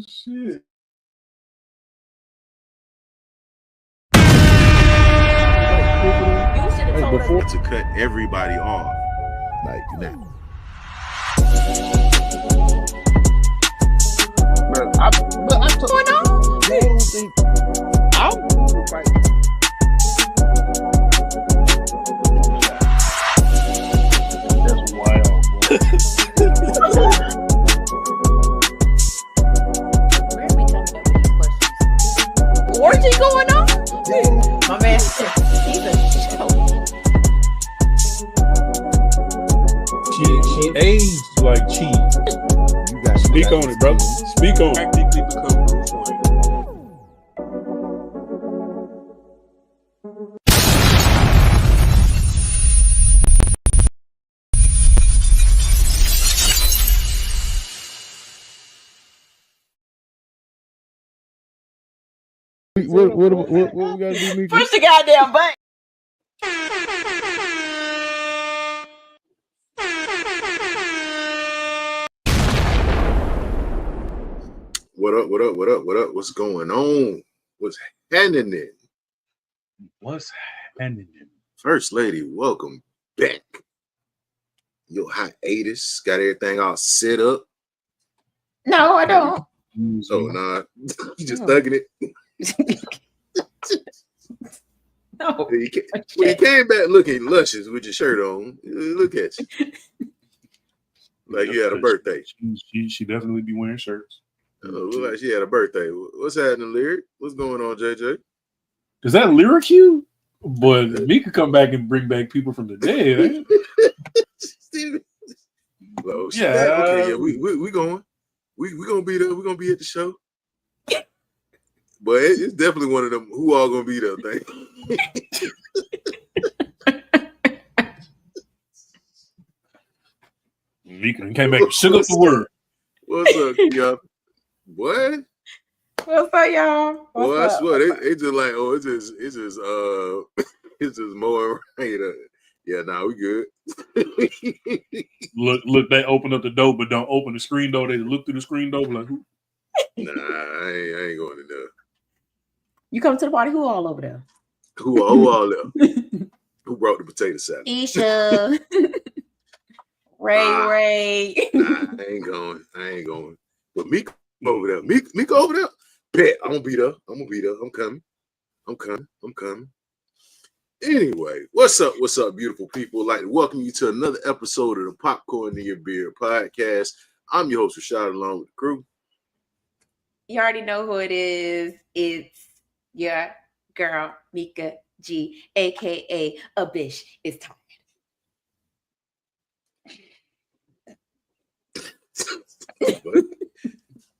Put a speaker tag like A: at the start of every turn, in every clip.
A: shit.
B: Before to cut everybody off, like now.
C: What's going on?
A: That's wild, bro.
C: Where are we coming up with these questions? Orgy going on? My man said he's a
A: She aged like cheese.
D: Speak on it, brother. Speak on it.
B: Practically become Bruce Wayne.
D: What we gotta do, Mika?
C: push the goddamn button.
B: What up? What up? What up? What up? What's going on? What's happening?
A: What's happening?
B: First lady, welcome back. Your hiatus got everything all set up.
C: No, I don't.
B: So nah, you just thugging it.
C: No.
B: When you came back looking luscious with your shirt on, look at you. Like you had a birthday.
A: She definitely be wearing shirts.
B: Look like she had a birthday. What's happening, Lyric? What's going on, JJ?
A: Is that Lyric you? But Mika come back and bring back people from the dead.
B: Oh,
A: Yeah.
B: Okay, yeah, we going. We gonna be there. We gonna be at the show. But it's definitely one of them who all gonna be there thing.
A: Mika came back and shook up the word.
B: What's up, y'all? What?
C: What's up, y'all?
B: Well, I swear they just like, oh, it's just it's just more right. Yeah, nah, we good.
A: Look, they open up the door, but don't open the screen door. They look through the screen door like, who?
B: Nah, I ain't going in there.
C: You come to the party, who all over there?
B: Who all there? Who brought the potato salad?
C: Isha. Ray.
B: Nah, I ain't going. But Mika over there. Mika over there. Bet I'm gonna be there. I'm coming. Anyway, what's up, beautiful people? I'd like to welcome you to another episode of the Popcorn in Your Beer podcast. I'm your host, Rashad, along with the crew.
C: You already know who it is. It's your girl, Mika G, aka a bitch is tired.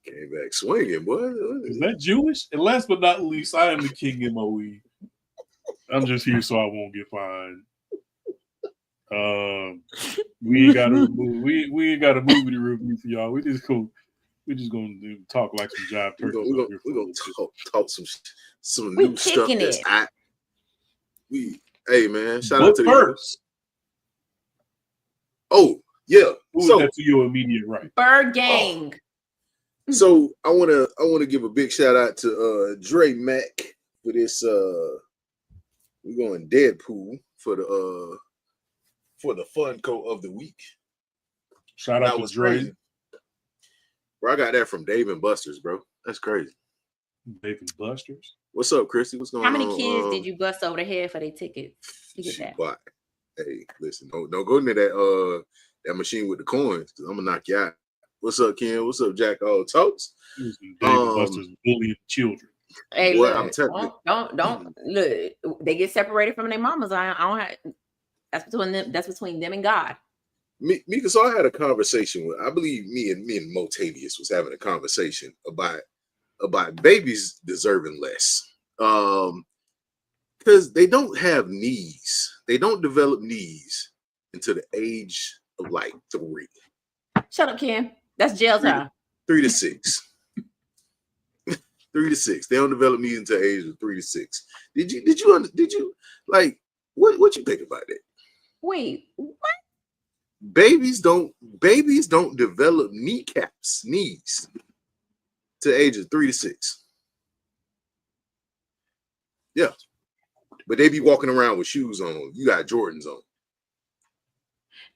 B: Came back swinging, boy.
A: Is that Jewish? And last but not least, I am the king MOE. I'm just here so I won't get fined. We ain't got a movie to review for y'all. We're just gonna talk like some jive turkeys.
B: We're gonna talk some new stuff that's hot. Hey man, shout out to
A: first.
B: Oh yeah.
A: So that's to your immediate right.
C: Bird Gang.
B: So I wanna give a big shout out to Dre Mack for this we're going Deadpool for the Funko of the week.
A: Shout out to Dre.
B: Crazy. Bro, I got that from Dave and Buster's, bro. That's crazy.
A: Dave and Buster's.
B: What's up, Chrissy? What's going on?
C: How many kids did you bust over the head for their tickets to get that?
B: Why? Hey, listen, don't go into that machine with the coins, because I'm gonna knock you out. What's up, Ken? What's up, Jack? All Totes?
A: Dave and Buster's bullying children.
C: Hey,
B: what,
C: look,
B: I'm telling
C: don't look. They get separated from their mamas. I don't have. That's between them and God.
B: Mika, so I had a conversation with, I believe me and Motavius was having a conversation about babies deserving less. Because they don't have knees. They don't develop knees until the age of like 3.
C: Shut up, Ken. That's jail time.
B: 3 to 6. 3 to 6. They don't develop knees until the age of 3 to 6. Did you like what you think about that?
C: Wait, what?
B: Babies don't develop knees to the age of 3 to 6. Yeah. But they be walking around with shoes on. You got Jordans on.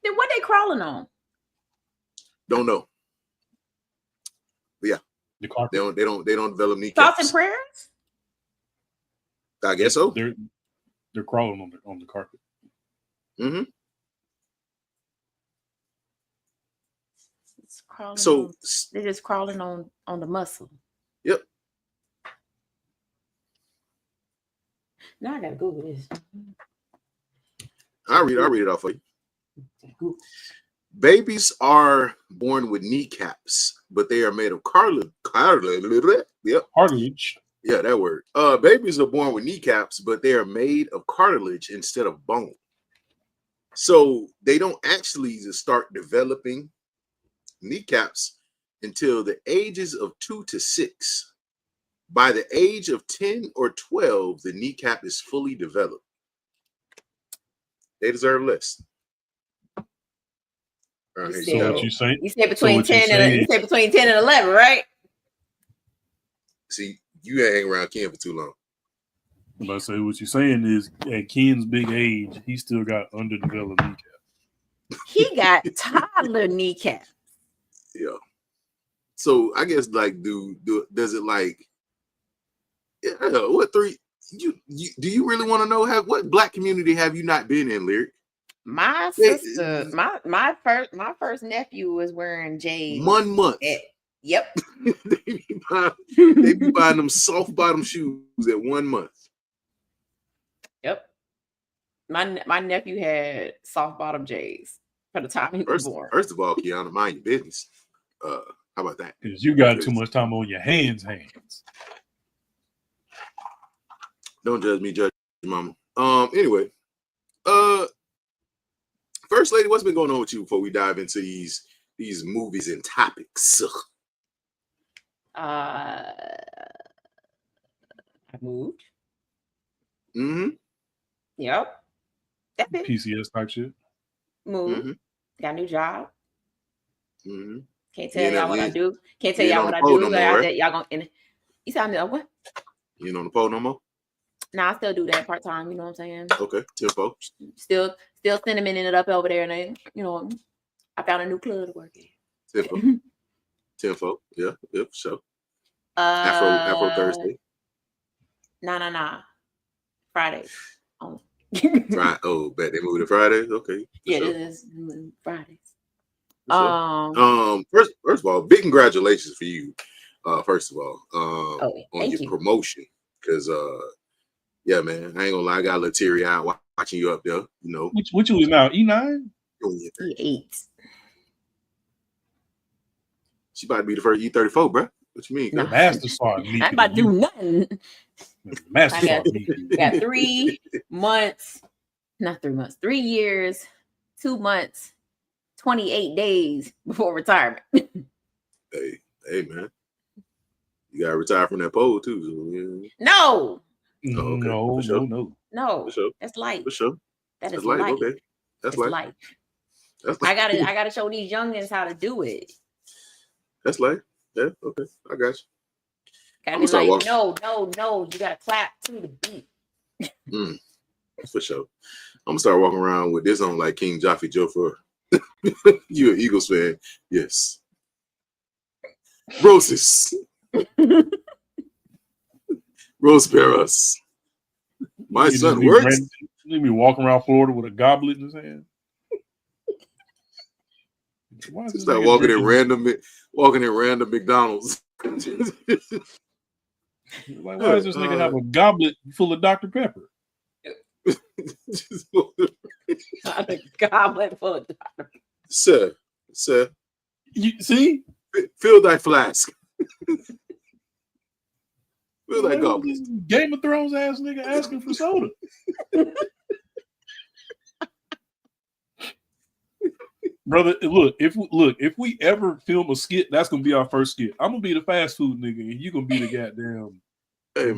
C: Then what they crawling on?
B: Don't know. But yeah.
A: The carpet.
B: They don't develop kneecaps.
C: Thoughts and prayers?
B: I guess so.
A: They're crawling on the carpet.
B: Mm-hmm.
C: It's crawling
B: So
C: they're just crawling on the muscle.
B: Yep.
C: Now I gotta Google this.
B: I'll read it off for you. Babies are born with kneecaps, but they are made of cartilage. Yep.
A: Cartilage.
B: Yeah, that word. Babies are born with kneecaps, but they are made of cartilage instead of bone. So they don't actually start developing kneecaps until the ages of 2 to 6. By the age of 10 or 12, the kneecap is fully developed. They deserve less.
A: So what you say?
C: You said between 10 and 11, right?
B: See, you ain't hang around Ken for too long.
A: But say what you're saying is at Ken's big age, he still got underdeveloped kneecap.
C: He got toddler kneecap.
B: Yeah. So I guess like does it like what three do you really want to know what black community have you not been in, Lyric?
C: My sister, my first nephew was wearing J's.
B: 1 month.
C: Yep.
B: they be buying them soft bottom shoes at 1 month.
C: Yep. My nephew had soft bottom J's for the time he was born.
B: First of all, Kiana, mind your business. How about that?
A: Because you got too much time on your hands.
B: Don't judge me, judge mama. Anyway, First Lady, what's been going on with you before we dive into these movies and topics?
C: I moved.
B: Mm-hmm.
C: Yep. That's it.
A: PCS type shit.
C: Moved.
B: Mm-hmm.
C: Got a new job.
B: Mm-hmm.
C: Can't tell y'all what I do. Can't tell y'all what I do. Y'all gonna. You sound me what?
B: You ain't on the pole no more?
C: Nah, I still do that part time. You know what I'm saying?
B: Okay, tempo.
C: Still cinnamoning it up over there, and I found a new club to work at.
B: Tempo. Yeah, sure. Afro Thursday.
C: Nah. Friday.
B: Friday. Oh, bet they moved to Fridays. Okay.
C: Yeah,
B: sure.
C: it is Fridays.
B: Sure. First of all, big congratulations for you. First of all, on your promotion, because yeah, man, I ain't gonna lie, I got a little teary eyed watching you up there.
A: Which you is now E9?
C: E8.
B: She about to be the first E34, bro. What you mean?
C: No.
A: Master Sergeant.
C: I'm about to do nothing.
A: Master
C: Sergeant. Got 3 months, not 3 months, 3 years, 2 months, 28 days before retirement.
B: Hey, man. You gotta retire from that pole too. So, yeah.
C: No.
A: Oh, okay.
C: No.
B: For sure.
C: That's light.
B: For sure.
C: That is light.
B: Okay. That's light. That's
C: light. I gotta show these youngins how to do it.
B: That's light. Yeah, okay. I got you.
C: Gotta be like, no. You gotta clap to the beat.
B: For sure. I'm gonna start walking around with this on like King Jaffe Joe for you an Eagles fan. Yes. Roses. Rose Paris. My son works.
A: Let me walking around Florida with a goblet in his hand.
B: Just like walking in random McDonald's.
A: Like, why does this nigga have a goblet full of Dr. Pepper?
C: A goblet full of Dr. Pepper.
B: Sir.
A: You see?
B: Fill thy flask. Fill that goblet.
A: Game of Thrones ass nigga asking for soda. Brother, look, if we ever film a skit, that's gonna be our first skit. I'm gonna be the fast food nigga, and you gonna be the goddamn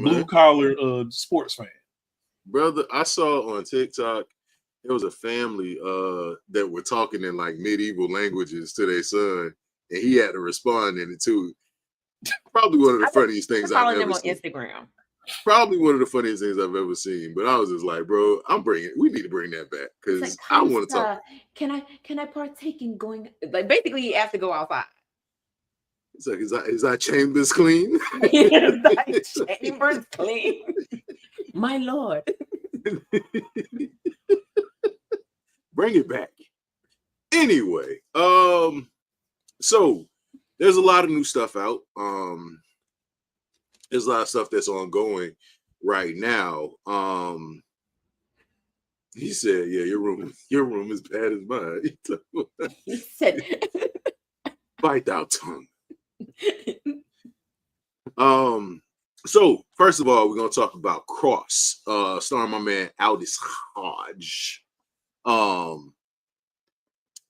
A: blue collar sports fan.
B: Brother, I saw on TikTok there was a family that were talking in like medieval languages to their son, and he had to respond in it too. Probably one of the funniest things I've ever seen.
C: Instagram.
B: Probably one of the funniest things I've ever seen. But I was just like, bro, we need to bring that back because like, I want to talk.
C: Can I partake in going? Like basically, he has to go outside.
B: It's like, is that chambers clean?
C: Is that chambers clean? My lord.
B: Bring it back. Anyway, so there's a lot of new stuff out. There's a lot of stuff that's ongoing right now. He said, "Yeah, your room is bad as mine."
C: He said,
B: "Bite thou tongue." So first of all, we're gonna talk about Cross, starring my man Aldis Hodge.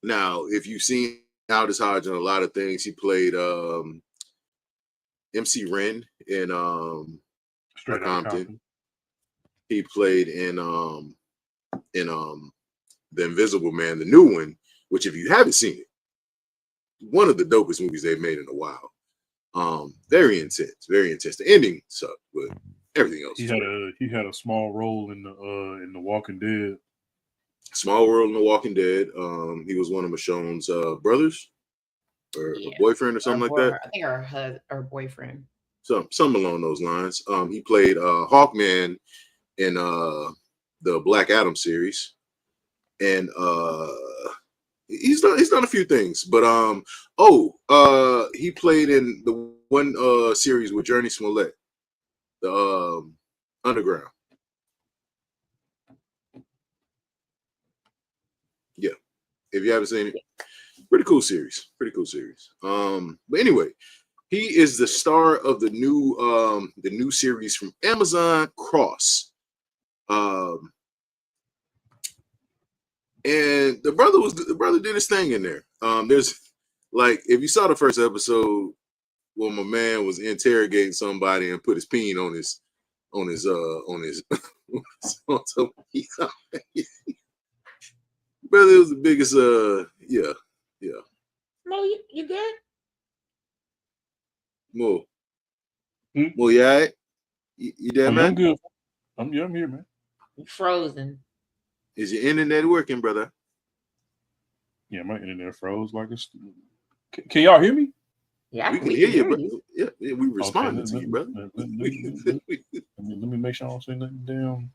B: Now, if you've seen Aldis Hodge in a lot of things, he played MC Ren in Compton. He played in The Invisible Man, the new one, which if you haven't seen it, one of the dopest movies they've made in a while. Very intense, very intense. The ending sucked, but everything else.
A: He had a small role in the Walking Dead.
B: Small role in The Walking Dead. He was one of Michonne's brothers or a boyfriend or something like that.
C: I think her boyfriend.
B: Some along those lines. He played Hawkman in the Black Adam series, and he's done a few things. But he played in the one series with Journey Smollett, the Underground. Yeah, if you haven't seen it, pretty cool series. But anyway, he is the star of the new series from Amazon, Cross. And the brother did his thing in there. There's like, if you saw the first episode when my man was interrogating somebody and put his peen on his brother, it was the biggest yeah.
C: Mo, you good?
B: Mo, you all right? You there, man?
A: I'm good. I'm here, man.
C: Frozen.
B: Is your internet working, brother?
A: Yeah, my internet froze like it's. Can y'all hear me?
B: Yeah, we can hear you, brother. Yeah, we responding to you, brother.
A: Let me make sure I don't say nothing down.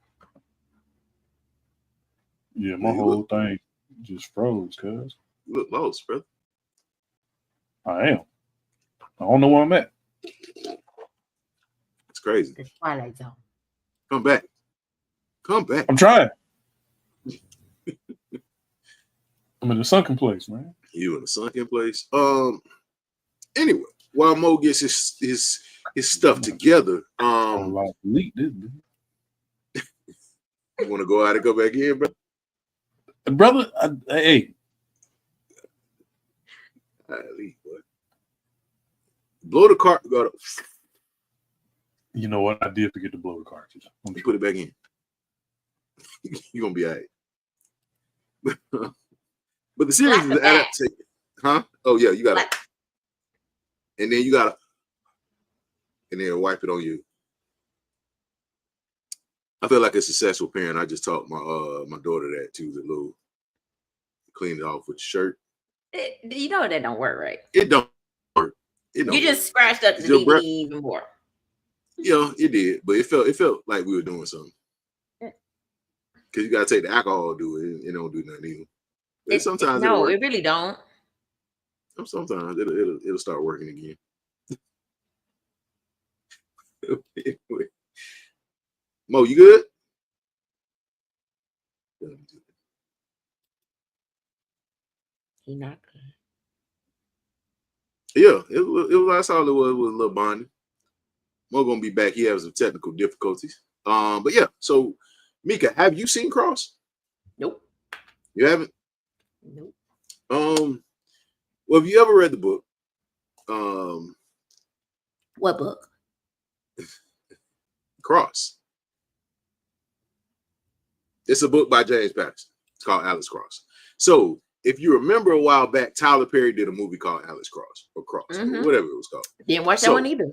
A: Yeah, my whole thing just froze, cuz.
B: You look lost, brother.
A: I am. I don't know where I'm at.
B: It's crazy.
C: The Twilight Zone.
B: Come back.
A: I'm trying. I'm in the sunken place, man.
B: You in the sunken place? Anyway, while Mo gets his stuff together,
A: you
B: want to go out and go back in,
A: brother? Hey.
B: Blow the cart.
A: You know what? I did forget to blow the cartridge.
B: Let me put it back in. You're gonna be all right. But the series is adaptation. Huh? Oh yeah, you gotta. And then you gotta. And then wipe it on you. I feel like a successful parent. I just taught my daughter that too. The little clean it off with your shirt.
C: You know that don't work, right?
B: It don't work. You
C: just scratched up the DVD even more.
B: Yeah, it did, but it felt like we were doing something. Because you gotta take the alcohol to do it. It don't do nothing either. Sometimes
C: it really don't.
B: Sometimes it'll start working again. Anyway. Mo, you good?
C: He not good.
B: Yeah, it was. That's all it was a little bonding. Mo gonna be back. He has some technical difficulties. But yeah. So, Mika, have you seen Cross?
C: Nope.
B: You haven't?
C: Nope.
B: Well, have you ever read the book?
C: What book?
B: Cross. It's a book by James Patterson. It's called Alice Cross. So if you remember a while back, Tyler Perry did a movie called Alex Cross or whatever it was called.
C: Didn't watch that one either.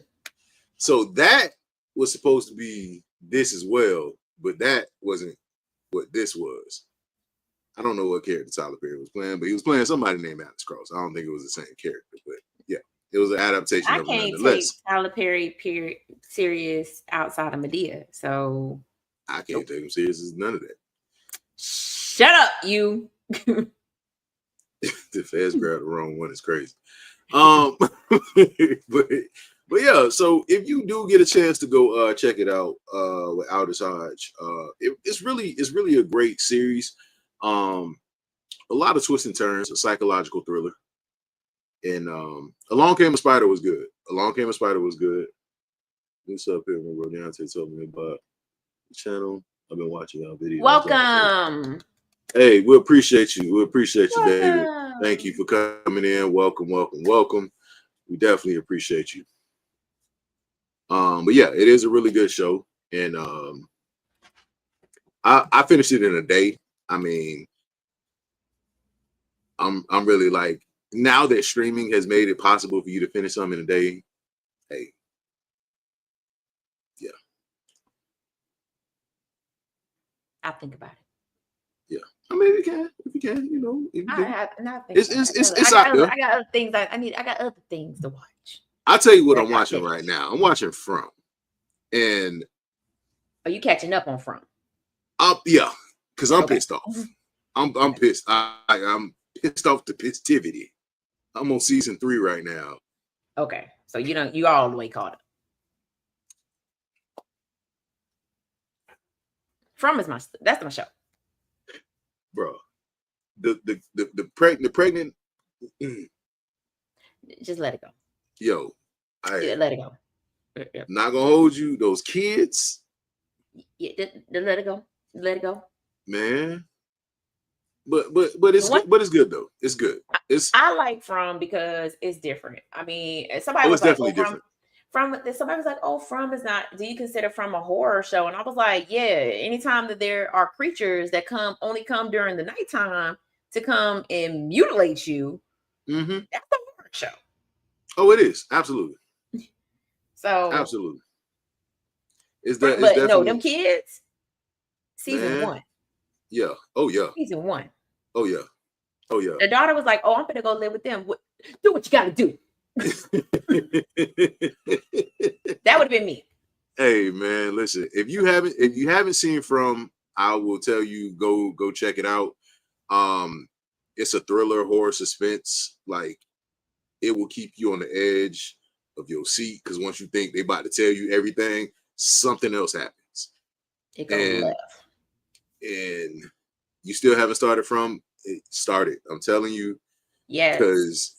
B: So that was supposed to be this as well, but that wasn't what this was. I don't know what character Tyler Perry was playing, but he was playing somebody named Alex Cross. I don't think it was the same character, but yeah, it was an adaptation of it nonetheless. I can't take
C: Tyler Perry serious outside of Medea, so
B: I can't take him serious as none of that.
C: Shut up, you.
B: The feds grabbed the wrong one. It's crazy. But yeah, so if you do get a chance to go check it out with Aldous Hodge, it's really a great series. A lot of twists and turns, a psychological thriller. And Along Came a Spider was good. What's up here, my bro? Deontay told me about the channel. I've been watching y'all videos.
C: Welcome.
B: Hey, we appreciate you. We appreciate you, David. Thank you for coming in. Welcome. We definitely appreciate you. But yeah, it is a really good show, and I finished it in a day. I mean, I'm really like, now that streaming has made it possible for you to finish something in a day. Hey, yeah,
C: I'll think about it.
B: Yeah, I mean, if you can, you know,
C: it's
B: out there.
C: I got other things I got other things to watch.
B: I'll tell you what I'm watching right now. I'm watching From, and
C: are you catching up on From?
B: Yeah, because I'm pissed off. I'm pissed. I'm pissed off the pissivity. I'm on season 3 right now.
C: Okay, so you all the way caught up. From is that's my show,
B: bro. The pregnant.
C: Just let it go.
B: Yo,
C: let it go.
B: Not gonna hold you. Those kids.
C: Yeah, let it go. Let it go,
B: man. But it's good, but it's good though. It's good.
C: I like From because it's different. I mean, somebody was
B: definitely different.
C: Somebody was like, "Oh, From is not. Do you consider From a horror show?" And I was like, "Yeah. Anytime that there are creatures that only come during the nighttime to come and mutilate you, that's a horror show."
B: Oh, it is absolutely.
C: So
B: absolutely.
C: No, them kids. Season 1.
B: Yeah. Oh yeah.
C: Season 1.
B: Oh yeah. Oh yeah.
C: The daughter was like, "Oh, I'm gonna go live with them. Do what you gotta do." That would have been me.
B: Hey man, listen. If you haven't seen From, I will tell you go check it out. It's a thriller, horror, suspense. Like, it will keep you on the edge of your seat, because once you think they about to tell you everything, something else happens.
C: It goes left.
B: And you still haven't started From. It started. I'm telling you.
C: Yeah.
B: Because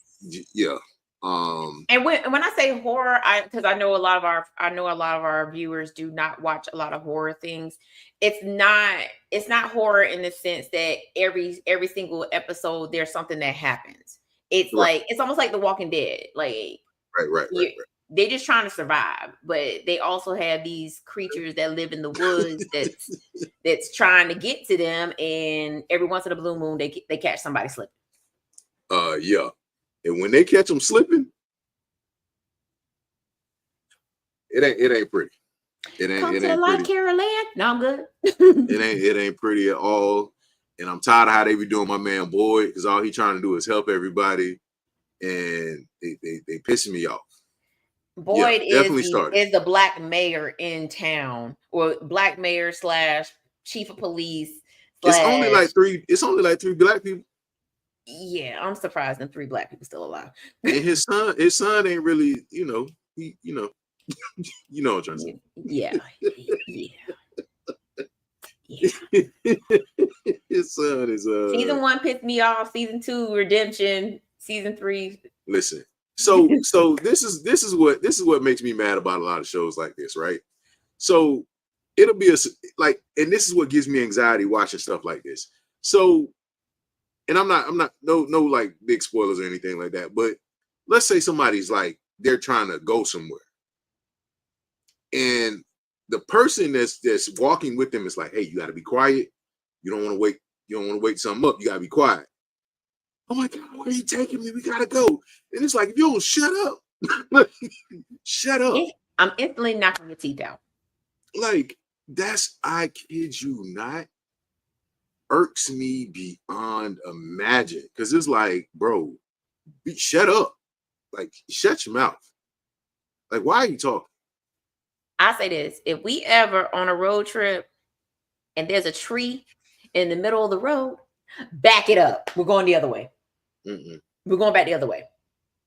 B: yeah.
C: And when I say horror, because I know a lot of our viewers do not watch a lot of horror things. It's not horror in the sense that every single episode there's something that happens. It's like, it's almost like The Walking Dead. Like,
B: right.
C: They're just trying to survive, but they also have these creatures that live in the woods that's trying to get to them, and every once in a blue moon they catch somebody slipping.
B: Yeah, and when they catch them slipping, it ain't pretty. It ain't pretty.
C: Carol Ann. No, I'm good.
B: it ain't pretty at all. And I'm tired of how they be doing my man Boyd, because all he trying to do is help everybody, and they pissing me off.
C: Boyd is the black mayor in town, or black mayor / chief of police.
B: It's only like 3 black people.
C: Yeah, I'm surprised them 3 black people still alive.
B: And his son ain't really, you know what I'm trying to say.
C: Yeah.
B: His son is
C: season 1 pissed me off. Season 2 redemption. Season 3.
B: Listen. So this is what makes me mad about a lot of shows like this, right? So it'll be and this is what gives me anxiety watching stuff like this. So, and I'm not no like big spoilers or anything like that, but let's say somebody's like, they're trying to go somewhere, and the person that's walking with them is like, "Hey, you got to be quiet. You don't want to wake something up. You got to be quiet." Oh my God, where are you taking me? We gotta go. And it's like, if you don't shut up, shut up.
C: I'm instantly knocking your teeth out.
B: Like, that's, I kid you not, irks me beyond imagine. Because it's like, bro, shut up. Like, shut your mouth. Like, why are you talking?
C: I say this: if we ever on a road trip and there's a tree in the middle of the road, back it up. We're going the other way. We're going back the other way.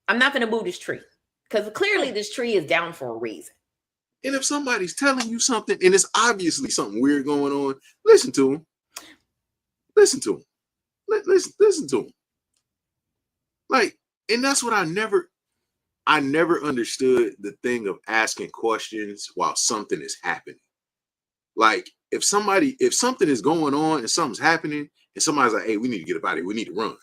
C: I'm not going to move this tree because clearly this tree is down for a reason.
B: And if somebody's telling you something and it's obviously something weird going on, listen to them. Listen to them. Listen to them. Like, and that's what I never understood, the thing of asking questions while something is happening. Like, if something is going on and something's happening and somebody's like, hey, we need to get up out of here, we need to run,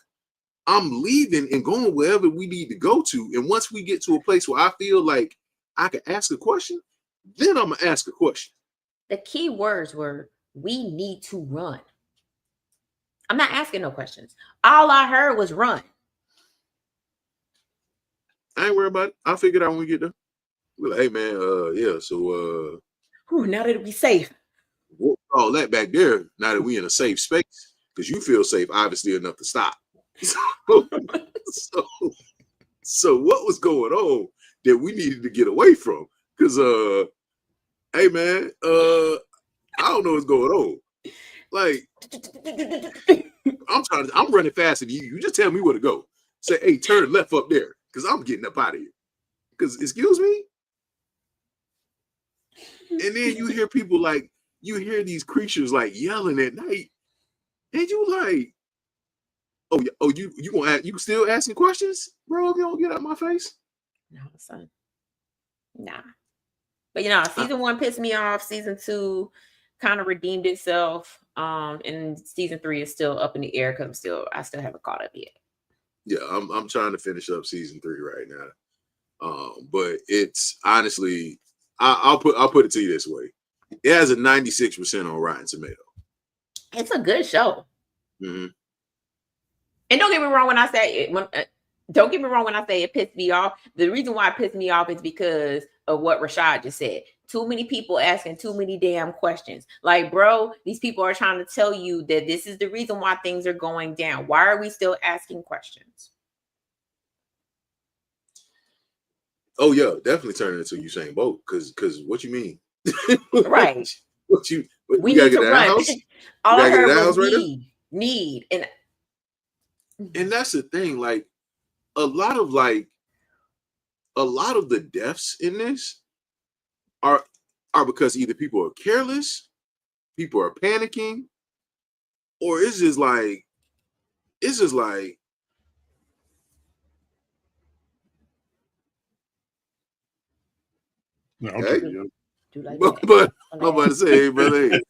B: I'm leaving and going wherever we need to go to. And once we get to a place where I feel like I can ask a question, then I'm gonna ask a question.
C: The key words were, we need to run. I'm not asking no questions. All I heard was run.
B: I ain't worried about it. I'll figure it out when we get there. We're like, hey man, yeah, so
C: now that we safe.
B: We'll all that back there now that we in a safe space, because you feel safe, obviously, enough to stop. So what was going on that we needed to get away from? Because hey man, I don't know what's going on. Like, I'm running faster than you. You just tell me where to go. Say, hey, turn left up there, because I'm getting up out of here. Because, excuse me? And then you hear people like, you hear these creatures like yelling at night, and you like, you still asking questions, bro? If you don't get out of my face,
C: no, son, nah. But you know, season 1 pissed me off. Season 2 kind of redeemed itself, and season 3 is still up in the air because I still haven't caught up yet.
B: Yeah, I'm trying to finish up season 3 right now, but it's honestly, I'll put it to you this way. It has a 96% on Rotten Tomato.
C: It's a good show.
B: Mm-hmm.
C: And don't get me wrong when I say it pissed me off. The reason why it pissed me off is because of what Rashad just said. Too many people asking too many damn questions. Like, bro, these people are trying to tell you that this is the reason why things are going down. Why are we still asking questions?
B: Oh yeah, definitely turn it into Usain Bolt. Because what you mean?
C: Right.
B: We gotta get that house.
C: All I heard was need.
B: And that's the thing, like a lot of the deaths in this are because either people are careless, people are panicking, or it's just like
A: no,
B: hey,
C: like
B: but I'm about to say, hey, brother. Hey.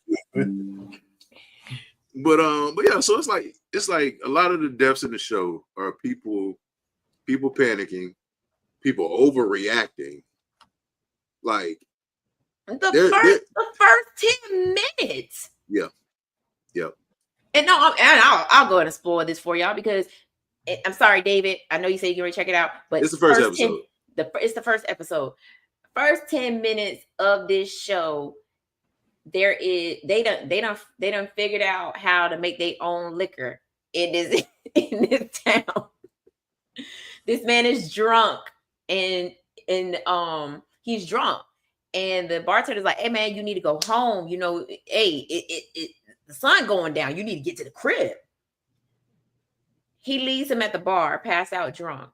B: But yeah, so it's like a lot of the deaths in the show are people panicking, people overreacting. Like
C: the first 10 minutes.
B: Yeah.
C: And no, I'll go ahead and spoil this for y'all because I'm sorry, David. I know you said you're gonna check it out, but
B: it's the first episode.
C: It's the first episode. First 10 minutes of this show, they done figured out how to make their own liquor in this town. This man is drunk and he's drunk, and the bartender's like, hey man, you need to go home. You know, hey, the sun going down. You need to get to the crib. He leaves him at the bar, passed out drunk.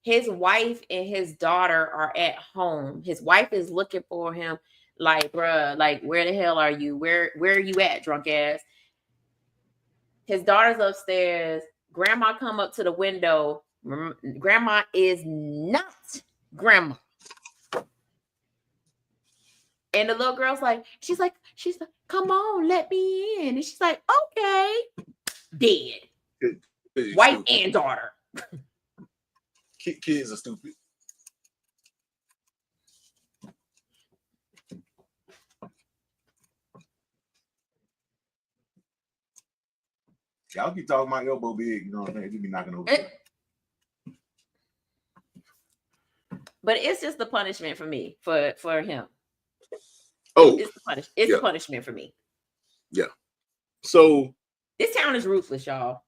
C: His wife and his daughter are at home. His wife is looking for him. Like, bruh, like, where the hell are you? Where are you at, drunk ass? His daughter's upstairs. Grandma come up to the window. Grandma is not grandma. And the little girl's like, she's like, come on, let me in. And she's like, okay. Dead. Wife stupid. And daughter.
B: Kids are stupid. Y'all keep talking about elbow big, you know what I'm saying? You be knocking over.
C: But it's just the punishment for me, for him.
B: Oh,
C: it's the punishment for me.
B: Yeah. So
C: this town is ruthless, y'all.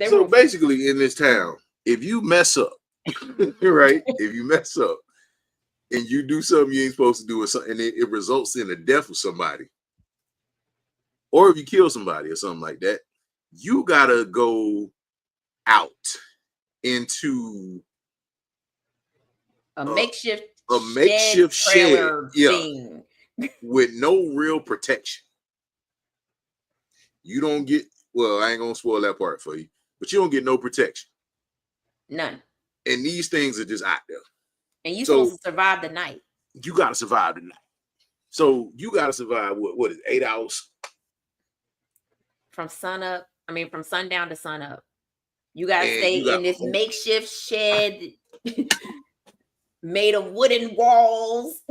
B: So basically, in this town, if you mess up, right? If you mess up and you do something you ain't supposed to do, and it results in the death of somebody, or if you kill somebody or something like that, you gotta go out into
C: a makeshift
B: shed
C: thing
B: with no real protection. You don't get, well, I ain't gonna spoil that part for you, but you don't get no protection.
C: None.
B: And these things are just out there.
C: And you're supposed to survive the night.
B: You gotta survive the night. So you gotta survive what is 8 hours?
C: From sundown to sun up. You gotta stay in this makeshift shed made of wooden walls.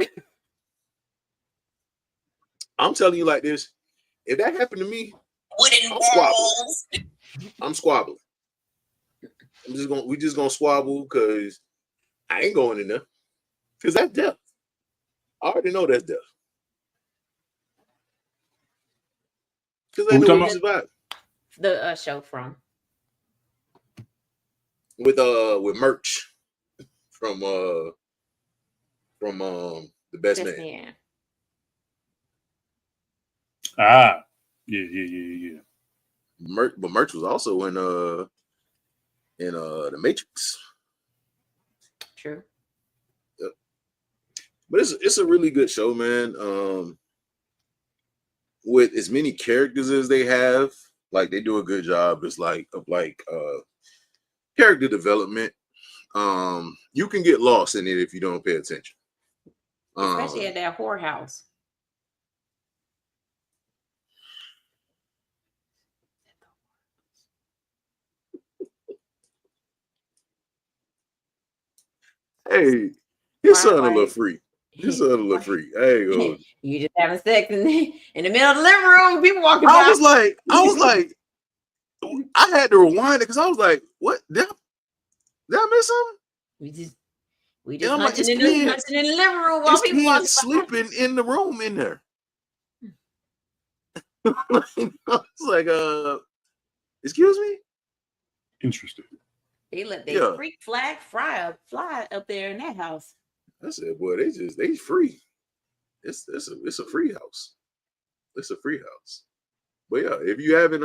B: I'm telling you like this. If that happened to me, I'm squabbling. We just gonna squabble because I ain't going in there. Because that's death. I already know that's death. Because I know we survived.
C: The show from
B: with merch from the best man.
A: Ah, yeah.
B: Merch was also in the Matrix.
C: True.
B: Yep. But it's a really good show, man. With as many characters as they have, like they do a good job. It's like character development. You can get lost in it if you don't pay attention.
C: Especially at that whorehouse.
B: Hey, his son a little free. His son a little free. Hey,
C: you just having sex in the middle of the living room. People walking by.
B: I was like, I had to rewind it because I was like, what? Did I miss something?
C: We just hunting in the living room while people walking by.
B: Sleeping in the room in there. I was like, excuse me?
C: Interesting. They let their freak flag fly up there in that house.
B: I said, boy, they free. It's a free house. It's a free house. But yeah, if you haven't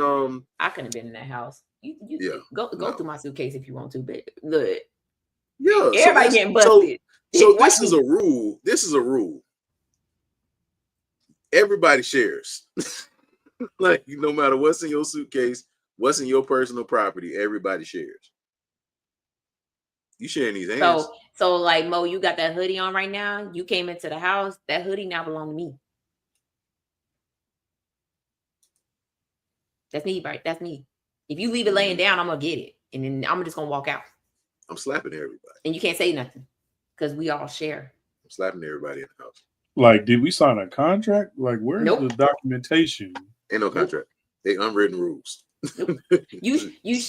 C: I couldn't have been in that house. You go through my suitcase if you want to, but look.
B: Yeah,
C: everybody getting busted.
B: So this is a rule. This is a rule. Everybody shares. Like no matter what's in your suitcase, what's in your personal property, everybody shares. You sharing these hands.
C: So like Mo, you got that hoodie on right now. You came into the house. That hoodie now belongs to me. That's me, right? That's me. If you leave it laying down, I'm gonna get it, and then I'm just gonna walk out.
B: I'm slapping everybody,
C: and you can't say nothing because we all share.
B: I'm slapping everybody in the house.
A: Like, did we sign a contract? Like, where's the documentation?
B: Ain't no contract. They unwritten rules.
C: You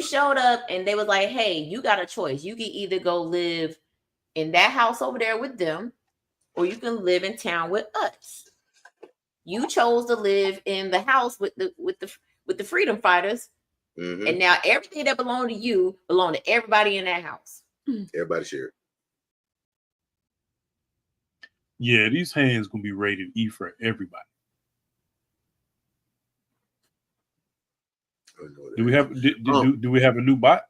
C: showed up and they was like, hey, you got a choice. You can either go live in that house over there with them, or you can live in town with us. You chose to live in the house with the freedom fighters, and now everything that belonged to you belonged to everybody in that house.
B: Everybody shared.
A: Yeah, these hands gonna be rated E for everybody. Do we have do we have a new bot?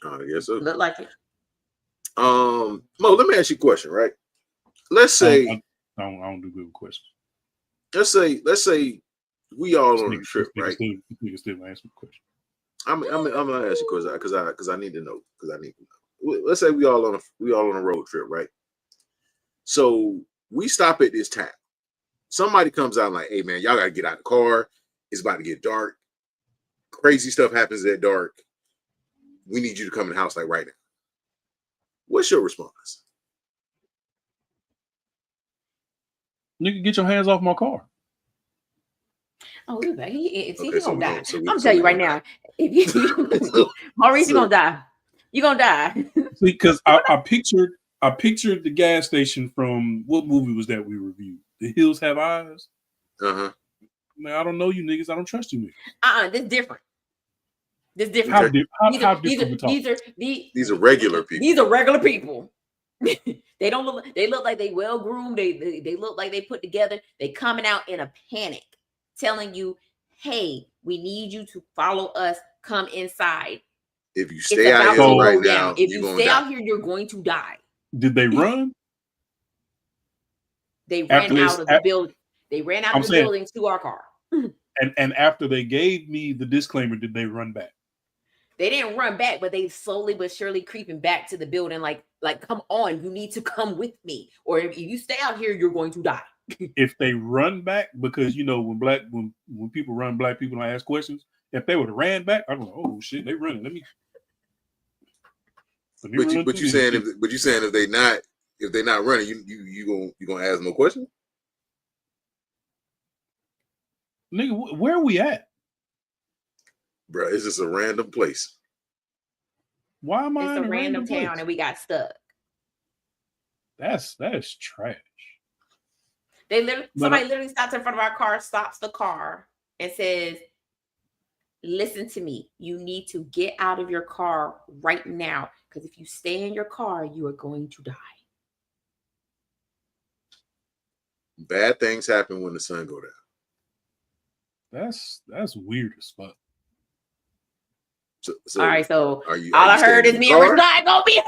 B: I guess so.
C: Look like it.
B: Mo, let me ask you a question, right? Let's say
A: I don't do good questions.
B: Let's say we all on a trip, right?
A: You can still answer the question.
B: I'm gonna ask you because I need to know Let's say we all on a road trip, right? So we stop at this town. Somebody comes out like, hey man, y'all gotta get out of the car. It's about to get dark. Crazy stuff happens at dark. We need you to come in the house like right now. What's your response?
A: Nigga, get your hands off my car.
C: Oh, look, he
B: Okay,
C: gonna die.
B: so
C: I'm telling you right now, if you Maurice, you gonna die. You gonna die.
A: See, because I pictured the gas station from what movie was that we reviewed? The Hills Have Eyes.
B: Uh-huh.
A: Man, I don't know you niggas. I don't trust you niggas.
C: This different. This different.
A: How different?
B: These are regular people.
C: These are regular people. They don't look. They look like they well groomed. They look like they put together. They coming out in a panic, telling you, "Hey, we need you to follow us. Come inside.
B: If you stay out here right now,
C: if you stay out here, you're going to die."
A: Did they run?
C: They ran out of the building. They ran out of the building to our car.
A: And after they gave me the disclaimer, did they run back?
C: They didn't run back, but they slowly but surely creeping back to the building. Like, come on, you need to come with me, or if you stay out here, you're going to die.
A: If they run back, because when people run, black people don't ask questions. If they would have ran back, I'm like, oh shit, they running. Let me
B: But you saying if they not running, you gonna ask no question?
A: Nigga, where are we at?
B: Bro, it's just a random place.
A: Why am I
C: in a random town
A: place?
C: and we got stuck?
A: That's trash.
C: Somebody literally stops in front of our car, stops the car, and says, "Listen to me. You need to get out of your car right now, because if you stay in your car, you are going to die."
B: Bad things happen when the sun go down.
A: That's weird as fuck.
B: So
C: all right, so
B: all
C: I heard is me and Rashad gonna be.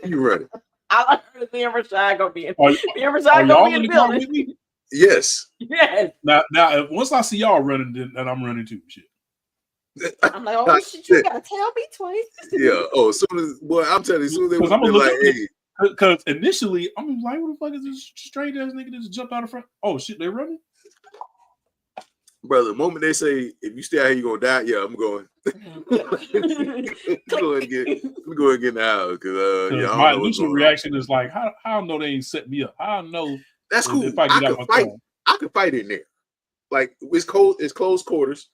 B: You ready?
C: All I heard is me and Rashad gonna be in. Me and Rashad gonna be in the building.
A: With me?
B: Yes.
C: Yes.
A: Now, once I see y'all running, then I'm running too. Shit.
C: I'm like, oh shit, you gotta tell me twice.
B: Yeah. Oh, I'm telling you, as soon as they was like, hey.
A: Because initially, I'm like, what the fuck is this strange ass nigga that just jumped out of front? Oh shit, they running?
B: Brother, the moment they say, if you stay out here, you're gonna die, yeah, I'm going. Let me go ahead and get in the house. Because
A: my initial reaction is like, how know they ain't set me up? How know
B: that's cool. If I can fight. I can fight in there. Like, it's cold, it's close quarters.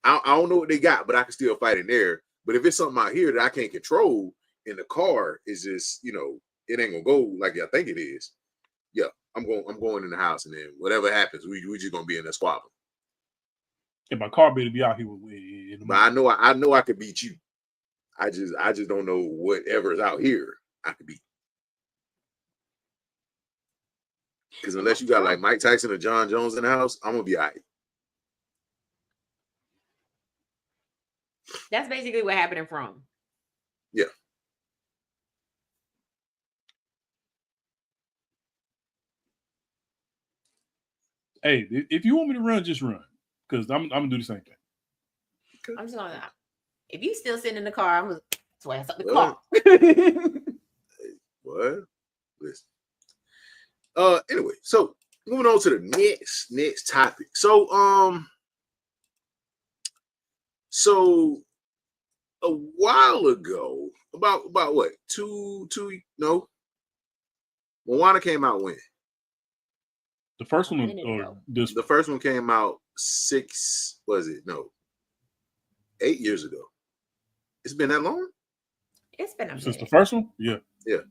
B: I don't know what they got, but I can still fight in there. But if it's something out here that I can't control in the car, is just, it ain't gonna go like I think it is. Yeah, I'm going in the house, and then whatever happens, we just gonna be in that squabble.
A: And my car better be out here with me.
B: But I know I could beat you. I just don't know whatever's out here I could beat. Because unless you got like Mike Tyson or John Jones in the house, I'm gonna be all right.
C: That's basically what happened in From.
B: Yeah.
A: Hey, if you want me to run, just run. Because I'm gonna do the same thing.
C: I'm just gonna. If you still sitting in the car, I'm gonna ass up the car.
B: What? Listen. Anyway, so moving on to the next topic. So a while ago, about what? Moana came out when?
A: The first one,
B: the first one came out 8 years ago. It's been that long?
C: It's been a minute.
A: Since the first one? Yeah.
B: Yeah.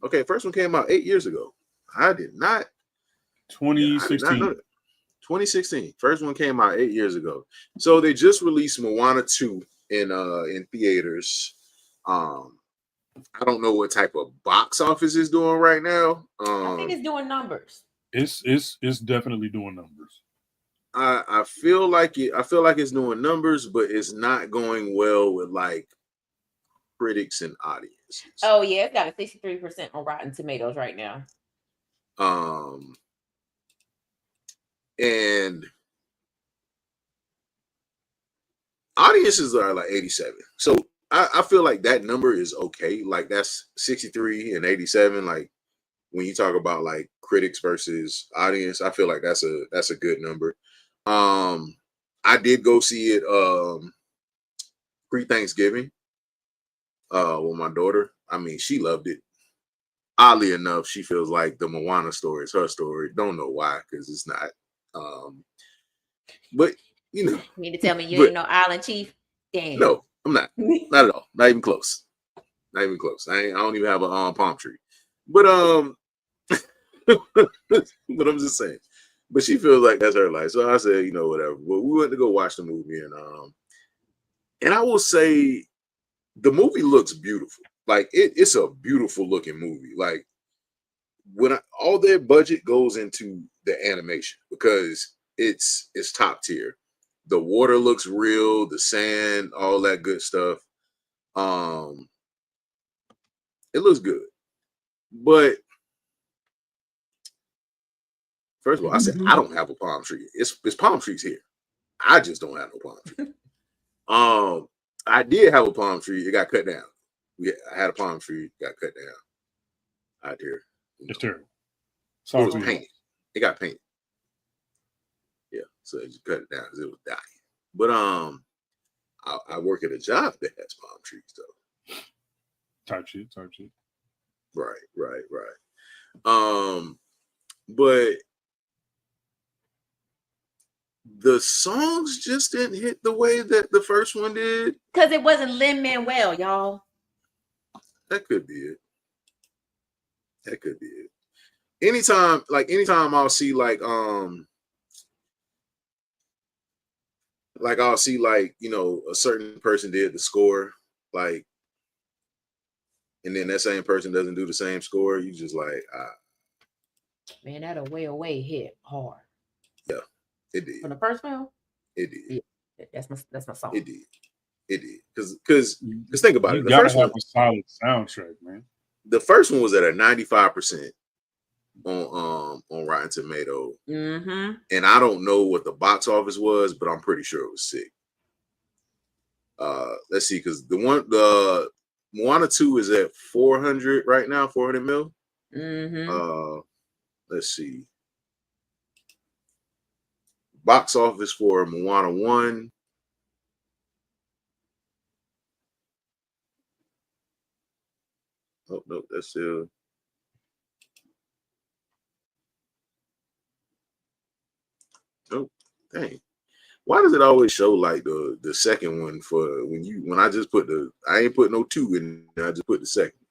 B: Okay, first one came out 8 years ago. I did not.
A: 2016.
B: 2016. First one came out 8 years ago. So they just released Moana 2 in theaters. I don't know what type of box office it's doing right now.
C: I think it's doing numbers.
A: It's definitely doing numbers.
B: I feel like it's doing numbers, but it's not going well with like critics and audiences.
C: Oh yeah, it's got a 63% on Rotten Tomatoes right now.
B: And audiences are like 87. So I feel like that number is okay. Like that's 63 and 87. Like when you talk about like critics versus audience, I feel like that's a good number. I did go see it pre-Thanksgiving with my daughter. I mean, she loved it. Oddly enough, she feels like the Moana story is her story. Don't know why, because it's not. But you know,
C: You mean to tell me you ain't no island chief? Damn.
B: No, I'm not. Not at all. Not even close. Not even close. I don't even have a palm tree. But but I'm just saying. But she feels like that's her life. So I said, you know, whatever. But we went to go watch the movie, and I will say the movie looks beautiful. Like it's a beautiful looking movie. Like all their budget goes into the animation because it's top tier. The water looks real, the sand, all that good stuff. It looks good. But first of all, I said I don't have a palm tree. It's palm trees here. I just don't have no palm tree. I did have a palm tree. It got cut down. I had a palm tree. Got cut down out here.
A: It's terrible.
B: It was painted. It got painted. Yeah, so they just cut it down because it was dying. But I work at a job that has palm trees though.
A: Type shit.
B: Right. But the songs just didn't hit the way that the first one did.
C: Because it wasn't Lin-Manuel, y'all.
B: That could be it. Anytime I'll see I'll see you know, a certain person did the score, like, and then that same person doesn't do the same score, you just like,
C: man, that away hit hard.
B: Yeah, it did.
C: From the first film?
B: It did.
C: Yeah, that's my song.
B: It did. Because think about it.
A: The first one was a solid soundtrack, man.
B: The first one was at a 95% on Rotten Tomatoes.
C: Mm-hmm.
B: And I don't know what the box office was, but I'm pretty sure it was sick. Let's see, because the Moana 2 is at 400 right now, 400 mil.
C: Mm-hmm.
B: Let's see. Box office for Moana 1. Oh no, that's still. Oh, dang. Why does it always show like the second one for when I just put I ain't put no 2 in, I just put the second.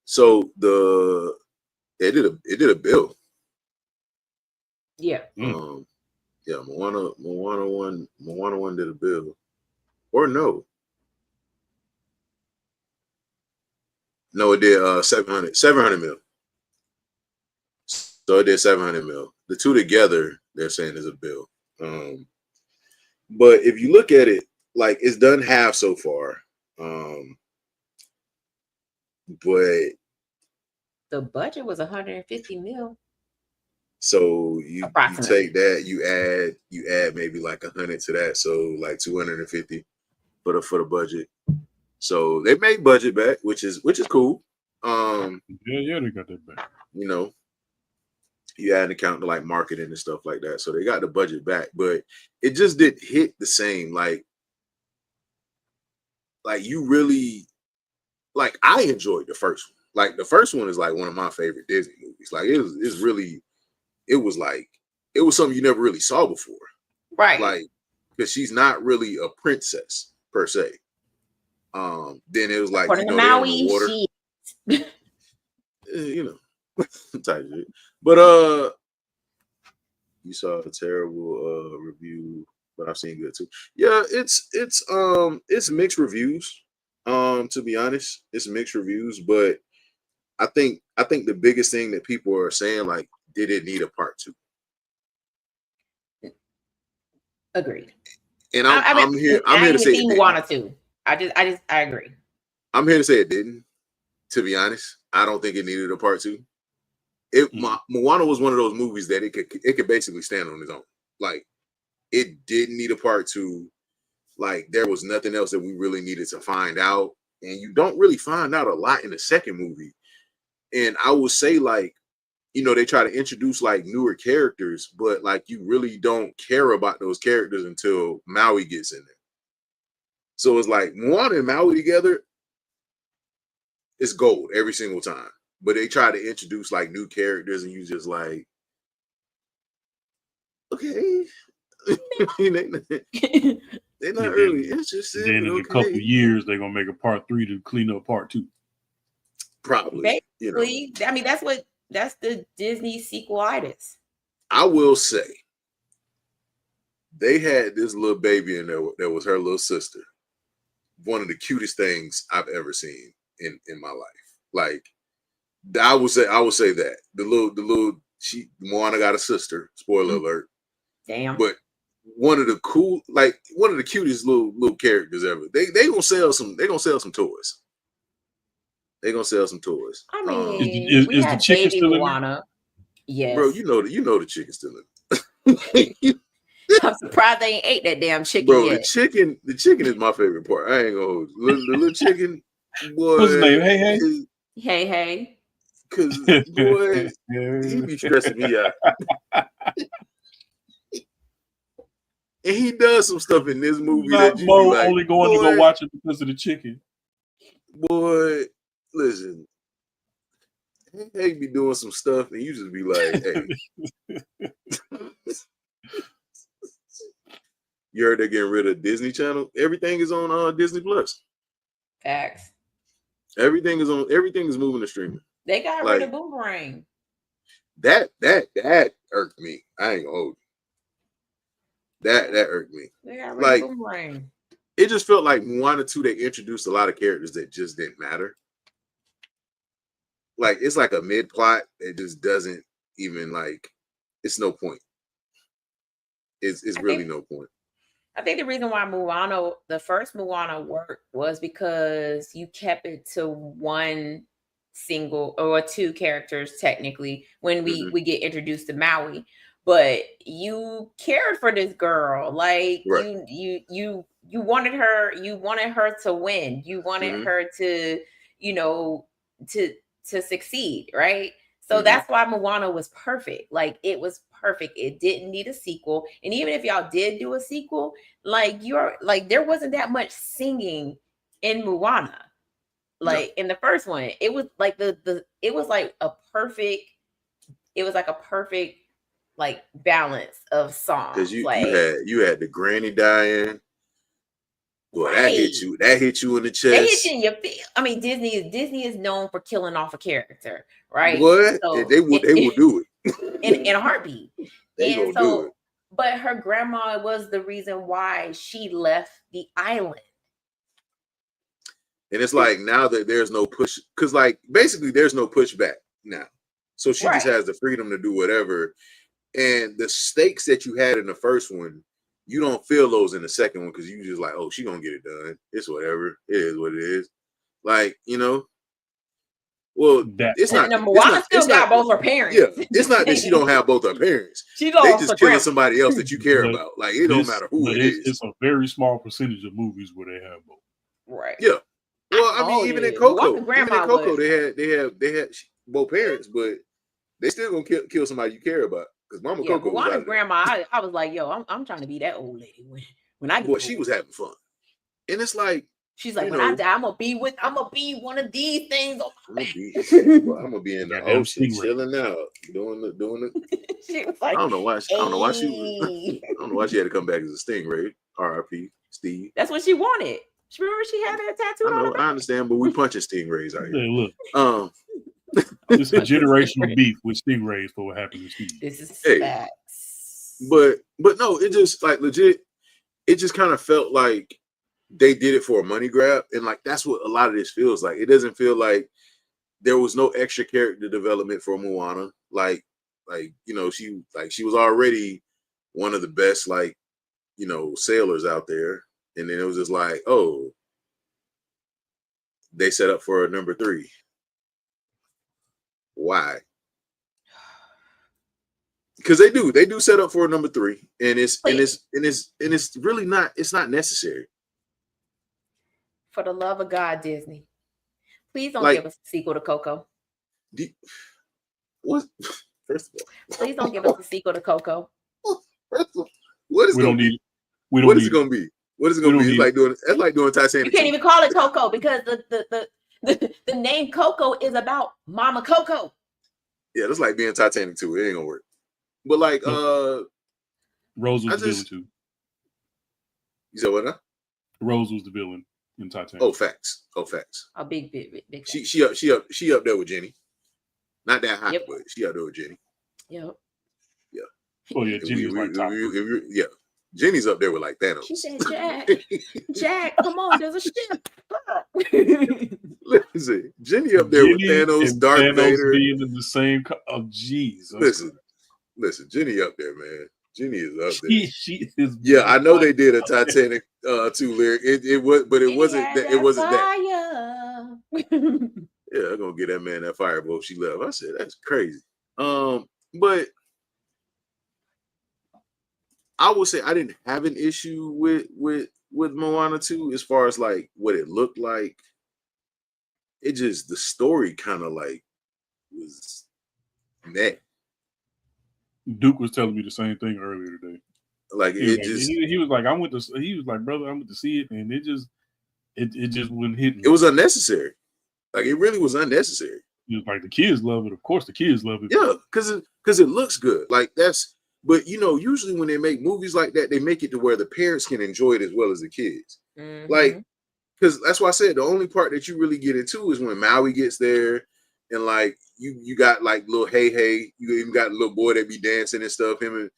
B: So it did a bill.
C: Yeah.
B: Yeah, Moana 1 did a bill. Or no. No, it did 700 mil. So it did 700 mil. The two together, they're saying is a bill. But if you look at it, like it's done half so far. But
C: the budget was 150 mil.
B: So you take that, you add maybe like 100 to that, so like 250 for the budget. So they made budget back, which is cool.
A: Yeah, they got that back.
B: You know, you add an account to like marketing and stuff like that. So they got the budget back, but it just didn't hit the same. Like you really, like I enjoyed the first one. Like the first one is like one of my favorite Disney movies. Like it was something you never really saw before.
C: Right.
B: Like, because she's not really a princess per se. Then it was like, you know,
C: Maui,
B: in the water. You know, type shit. But you saw a terrible review, but I've seen good too. Yeah, it's mixed reviews. To be honest, it's mixed reviews, but I think the biggest thing that people are saying, like, did it need a part 2?
C: Agreed.
B: And I'm here to say it
C: Moana 2. I agree.
B: I'm here to say it didn't. To be honest, I don't think it needed a part 2. Moana was one of those movies that it could basically stand on its own. Like, it didn't need a part 2. Like, there was nothing else that we really needed to find out, and you don't really find out a lot in the second movie. And I would say, like, you know, they try to introduce like newer characters, but like you really don't care about those characters until Maui gets in there. So it's like Moana and Maui together, it's gold every single time. but they try to introduce like new characters, and you just like, okay, they're not really interested.
A: Then in a couple of years, they're gonna make a part 3 to clean up part 2.
B: Probably.
C: Basically, I mean, that's the Disney sequelitis.
B: I will say, they had this little baby in there that was her little sister. One of the cutest things I've ever seen in my life. Like, I would say that Moana got a sister. Spoiler alert.
C: Damn.
B: But one of the cutest little characters ever. They gonna sell some. They gonna sell some toys. They're gonna sell some toys.
C: I mean,
A: is
C: we
A: the
C: had
A: chicken
C: baby
A: still
C: Moana. Yes,
B: bro. You know the chicken's still in.
C: I'm surprised they ain't ate that damn chicken
B: bro,
C: yet.
B: The chicken is my favorite part. I ain't gonna hold you. The little chicken, boy.
A: What's his name?
C: Hey.
B: Cause boy, he be stressing me out. And he does some stuff in this movie that you
A: Mo
B: like,
A: only going to go watch it because of the chicken.
B: Boy, listen. He be doing some stuff, and you just be like, "Hey." You heard they're getting rid of Disney Channel? Everything is on Disney Plus.
C: Facts.
B: Everything is moving to streaming.
C: They got rid of Boomerang.
B: That irked me. I ain't gonna hold you. That irked me.
C: They got rid of Boomerang.
B: It just felt like Moana 2, they introduced a lot of characters that just didn't matter. Like, it's like a mid-plot. It just doesn't even, like, it's no point. It's really no point.
C: I think the reason why the first Moana worked was because you kept it to one single or two characters technically when we get introduced to Maui, but you cared for this girl, like you wanted her to win, you wanted her to to succeed, right? So that's why Moana was perfect. Like, it was perfect. It didn't need a sequel. And even if y'all did do a sequel, there wasn't that much singing in Moana. Like, in the first one, it was like it was like a perfect like balance of songs.
B: Because you had the granny dying. Boy, that hit you in the chest.
C: They hit you in your feet. I mean, Disney is known for killing off a character, right?
B: What? So they will do
C: it in a heartbeat.
B: They will do it.
C: But her grandma was the reason why she left the island. And
B: it's like, now that there's no push, because like basically there's no pushback now. So she just has the freedom to do whatever. And the stakes that you had in the first one, you don't feel those in the second one because you just like, oh, she gonna get it done. It's whatever. It is what it is. Like, well, it's not.
C: Moana still got both her parents.
B: Yeah, it's not that she don't have both her parents. They just killing somebody else that you care about. Like, it don't matter who it is.
A: It's a very small percentage of movies where they have both.
C: Right.
B: Yeah. Well, I mean, even in Coco, they had both parents, but they still gonna kill somebody you care about. Because Mama Coco was
C: grandma, I was like, yo, I'm trying to be that old lady when I get
B: boy, she was having fun. And it's like,
C: she's like, when I die, I'm gonna be one of these things on my back.
B: I'm gonna be in the ocean chilling out, doing the
C: she was like,
B: I don't know why she had to come back as a stingray. R.I.P. Steve.
C: That's what she wanted. Remember she had that tattoo on her back?
B: I understand, but we punching stingrays out here.
A: Hey, look. It's a generational beef with stingrays for what happened to Steve.
C: This is facts.
B: But no, it just like legit. It just kind of felt like they did it for a money grab, and like that's what a lot of this feels like. It doesn't feel like there was no extra character development for Moana. Like she was already one of the best sailors out there, and then it was just like, oh, they set up for a number 3. Why? Because they do set up for a number 3, and it's really not. It's not necessary.
C: For the love of God, Disney, please don't give us a sequel to Coco.
B: What? First of all,
C: please don't give us a sequel to Coco.
B: First of all, what is it going to be? What is it going to be? It's like doing Titanic.
C: You can't even call it Coco because the the name Coco is about Mama Coco.
B: Yeah, that's like being Titanic too. It ain't gonna work. But like,
A: Rose was the villain too.
B: You said what? Huh?
A: Rose was the villain in Titanic.
B: Oh, facts.
C: A big.
B: She up there with Jenny. Not that high, but she up there with Jenny.
C: Yep.
B: Yeah.
A: Oh yeah, Jenny was like top.
B: Yeah. Jenny's up there with like Thanos.
C: She said, Jack, come on, there's a ship.
B: Listen, Jenny up there with Thanos, Darth Vader.
A: Being in the same. Oh, jeez.
B: Listen, Jenny up there, man. Jenny is up there.
A: She is.
B: Yeah, I know they did a Titanic 2 lyric. It wasn't that. Yeah, I'm gonna get that man that firebolt she left. I said that's crazy. But I would say I didn't have an issue with Moana 2 as far as like what it looked like. It just the story kind of like was meh.
A: Duke was telling me the same thing earlier today.
B: Like
A: he was like, brother, I went to see it, and it just wouldn't hit me.
B: It was unnecessary. Like it really was unnecessary.
A: It was like the kids love it. Of course, the kids love it.
B: Yeah, because it looks good. Like that's. But usually when they make movies like that, they make it to where the parents can enjoy it as well as the kids. Mm-hmm. Like, because that's why I said the only part that you really get into is when Maui gets there, and like you got like little hey, you even got a little boy that be dancing and stuff. Him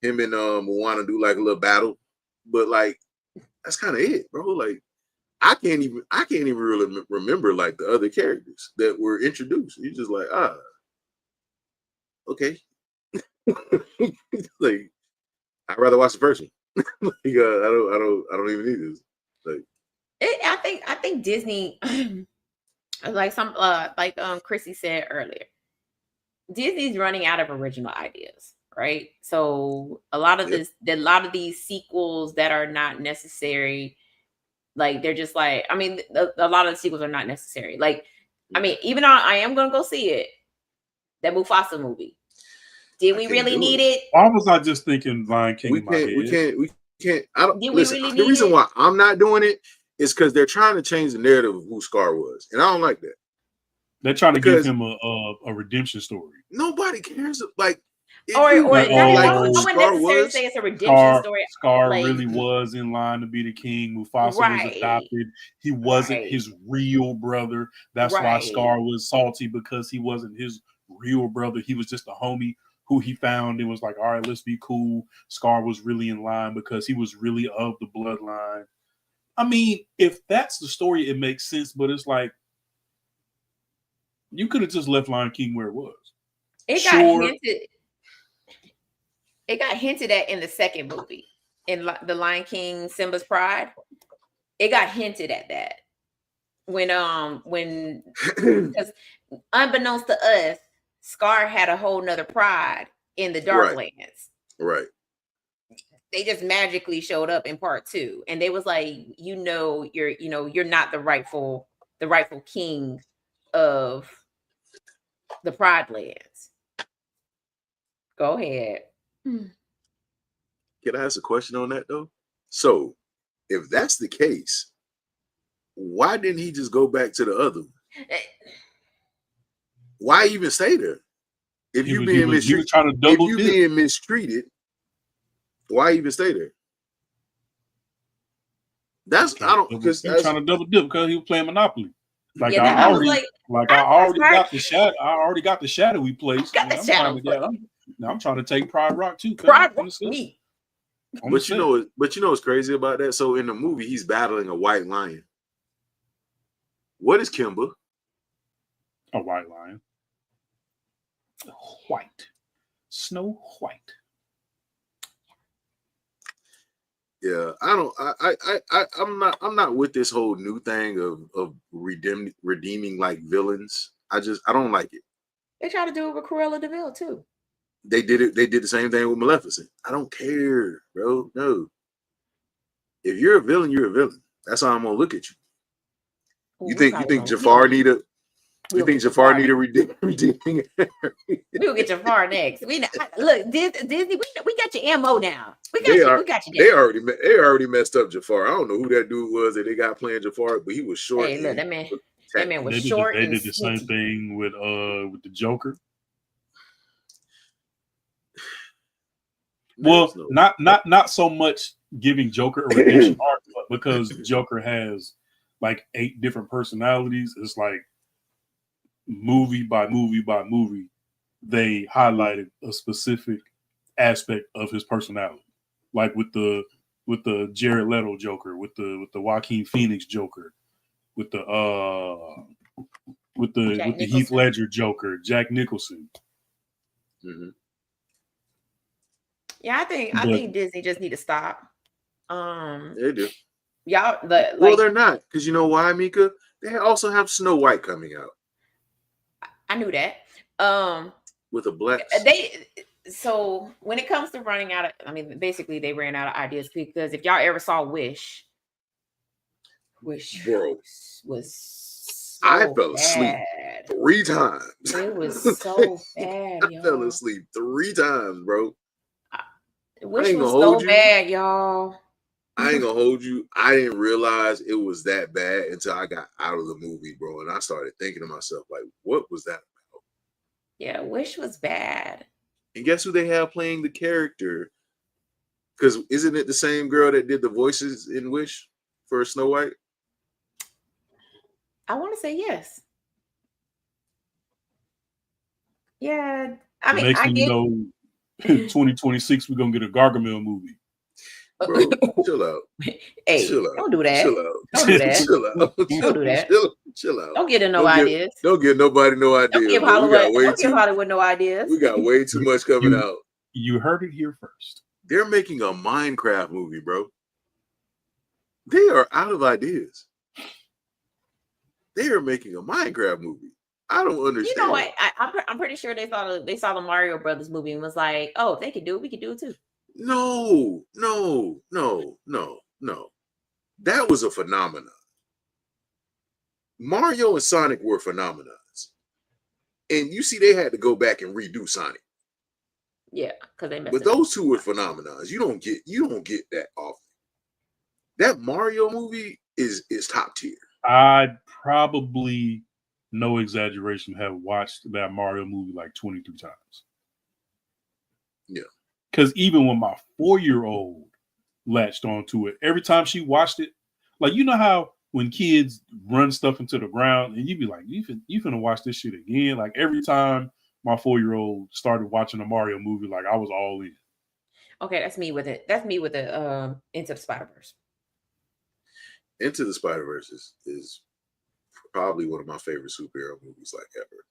B: and Moana do like a little battle, but like that's kind of it, bro. Like I can't even really remember like the other characters that were introduced. You're just like okay. Like I'd rather watch the first one. Like, I don't even need this. Like
C: I think Disney, like Chrissy said earlier, Disney's running out of original ideas, right? So a lot of these sequels that are not necessary, like they're just like, I mean, a lot of the sequels are not necessary. Like, I mean, even though I am gonna go see it, that Mufasa movie. Did we really need it?
A: Why was I just thinking Lion King?
B: We can't. I don't.
C: Did
B: listen,
C: we really
B: the reason why I'm not doing it is because they're trying to change the narrative of who Scar was, and I don't like that.
A: They're trying to give him a redemption story.
B: Nobody cares. Like,
C: I wouldn't necessarily say it's a redemption story.
A: Scar really was in line to be the king. Mufasa was adopted. He wasn't his real brother. That's why Scar was salty, because he wasn't his real brother. He was just a homie who he found and was like, all right, let's be cool. Scar was really in line because he was really of the bloodline. I mean, if that's the story, it makes sense, but it's like, you could have just left Lion King where it was.
C: It got hinted at in the second movie, in The Lion King, Simba's Pride. It got hinted at that when because unbeknownst to us, Scar had a whole nother pride in the Darklands.
B: Right.
C: They just magically showed up in part 2, and they was like, you're not the rightful king of the Pride Lands. Go ahead.
B: Can I ask a question on that though? So, if that's the case, why didn't he just go back to the other one? Why even stay there? If you're being mistreated, why even stay there? That's I don't because
A: he's trying to double dip because he was playing Monopoly. Like I already got the shadow. I already got the shadowy place. I'm trying to take Pride Rock too.
C: Pride Rock me.
B: But you know what's crazy about that? So in the movie, he's battling a white lion. What is Kimba?
A: A white lion. White. Snow White.
B: Yeah, I'm not with this whole new thing of redeeming like villains. I don't like it.
C: They try to do it with Cruella de Vil too.
B: They did the same thing with Maleficent. I don't care, bro. No. If you're a villain, you're a villain. That's how I'm gonna look at you. You think Jafar need a redeeming?
C: We'll get Jafar next. Look, Disney. We got your MO now. We got you.
B: They already messed up Jafar. I don't know who that dude was that they got playing Jafar, but he was short.
C: Hey, look, that man. That man was short.
A: They did the same thing with the Joker. Well, not so much giving Joker a redemption arc, but because Joker has like 8 different personalities, it's like movie by movie by movie, they highlighted a specific aspect of his personality, like with the Jared Leto Joker, with the Joaquin Phoenix Joker, with the Heath Ledger Joker, Jack Nicholson.
B: Mm-hmm.
C: Yeah, I think Disney just need to stop.
B: They do.
C: Y'all,
B: well, they're not, because you know why, Mika? They also have Snow White coming out.
C: I knew that.
B: With a black.
C: So when it comes to running out of, basically they ran out of ideas, because if y'all ever saw Wish
B: Bro,
C: was
B: I fell asleep 3 times.
C: It was so bad, y'all.
B: I fell asleep 3 times, bro.
C: Wish was so bad, y'all.
B: I ain't gonna hold you. I didn't realize it was that bad until I got out of the movie, bro. And I started thinking to myself, like, what was that about?
C: Yeah, Wish was bad.
B: And guess who they have playing the character? Because isn't it the same girl that did the voices in Wish for Snow White?
C: I want to say yes. Yeah,
A: next thing you know, 2026 we're gonna get a Gargamel movie.
B: Bro, chill out.
C: Hey,
B: chill out.
C: Don't do that.
B: Chill out.
C: Don't do that.
B: Chill out.
C: Don't do that.
B: Chill out.
C: Don't give no ideas.
B: Don't give nobody no ideas.
C: Don't give Hollywood no ideas.
B: We got way too much coming out.
A: You heard it here first.
B: They're making a Minecraft movie, bro. They are out of ideas. They are making a Minecraft movie. I don't understand.
C: You know what? I'm pretty sure they saw the Mario Brothers movie and was like, oh, if they could do it, we could do it too.
B: No. That was a phenomenon. Mario and Sonic were phenomenons. And you see, they had to go back and redo Sonic.
C: Yeah, because they messed
B: But those two were phenomenons. You don't get that often. That Mario movie is top tier.
A: I probably, no exaggeration, have watched that Mario movie like 23 times.
B: Yeah.
A: Because even when my 4-year-old latched onto it, every time she watched it, like, you know how when kids run stuff into the ground and you be like, you finna watch this shit again? Like, every time my 4-year-old started watching a Mario movie, like, I was all in.
C: Okay, that's me with it. That's me with the Into the Spider-Verse.
B: Into the Spider-Verse is probably one of my favorite superhero movies like ever.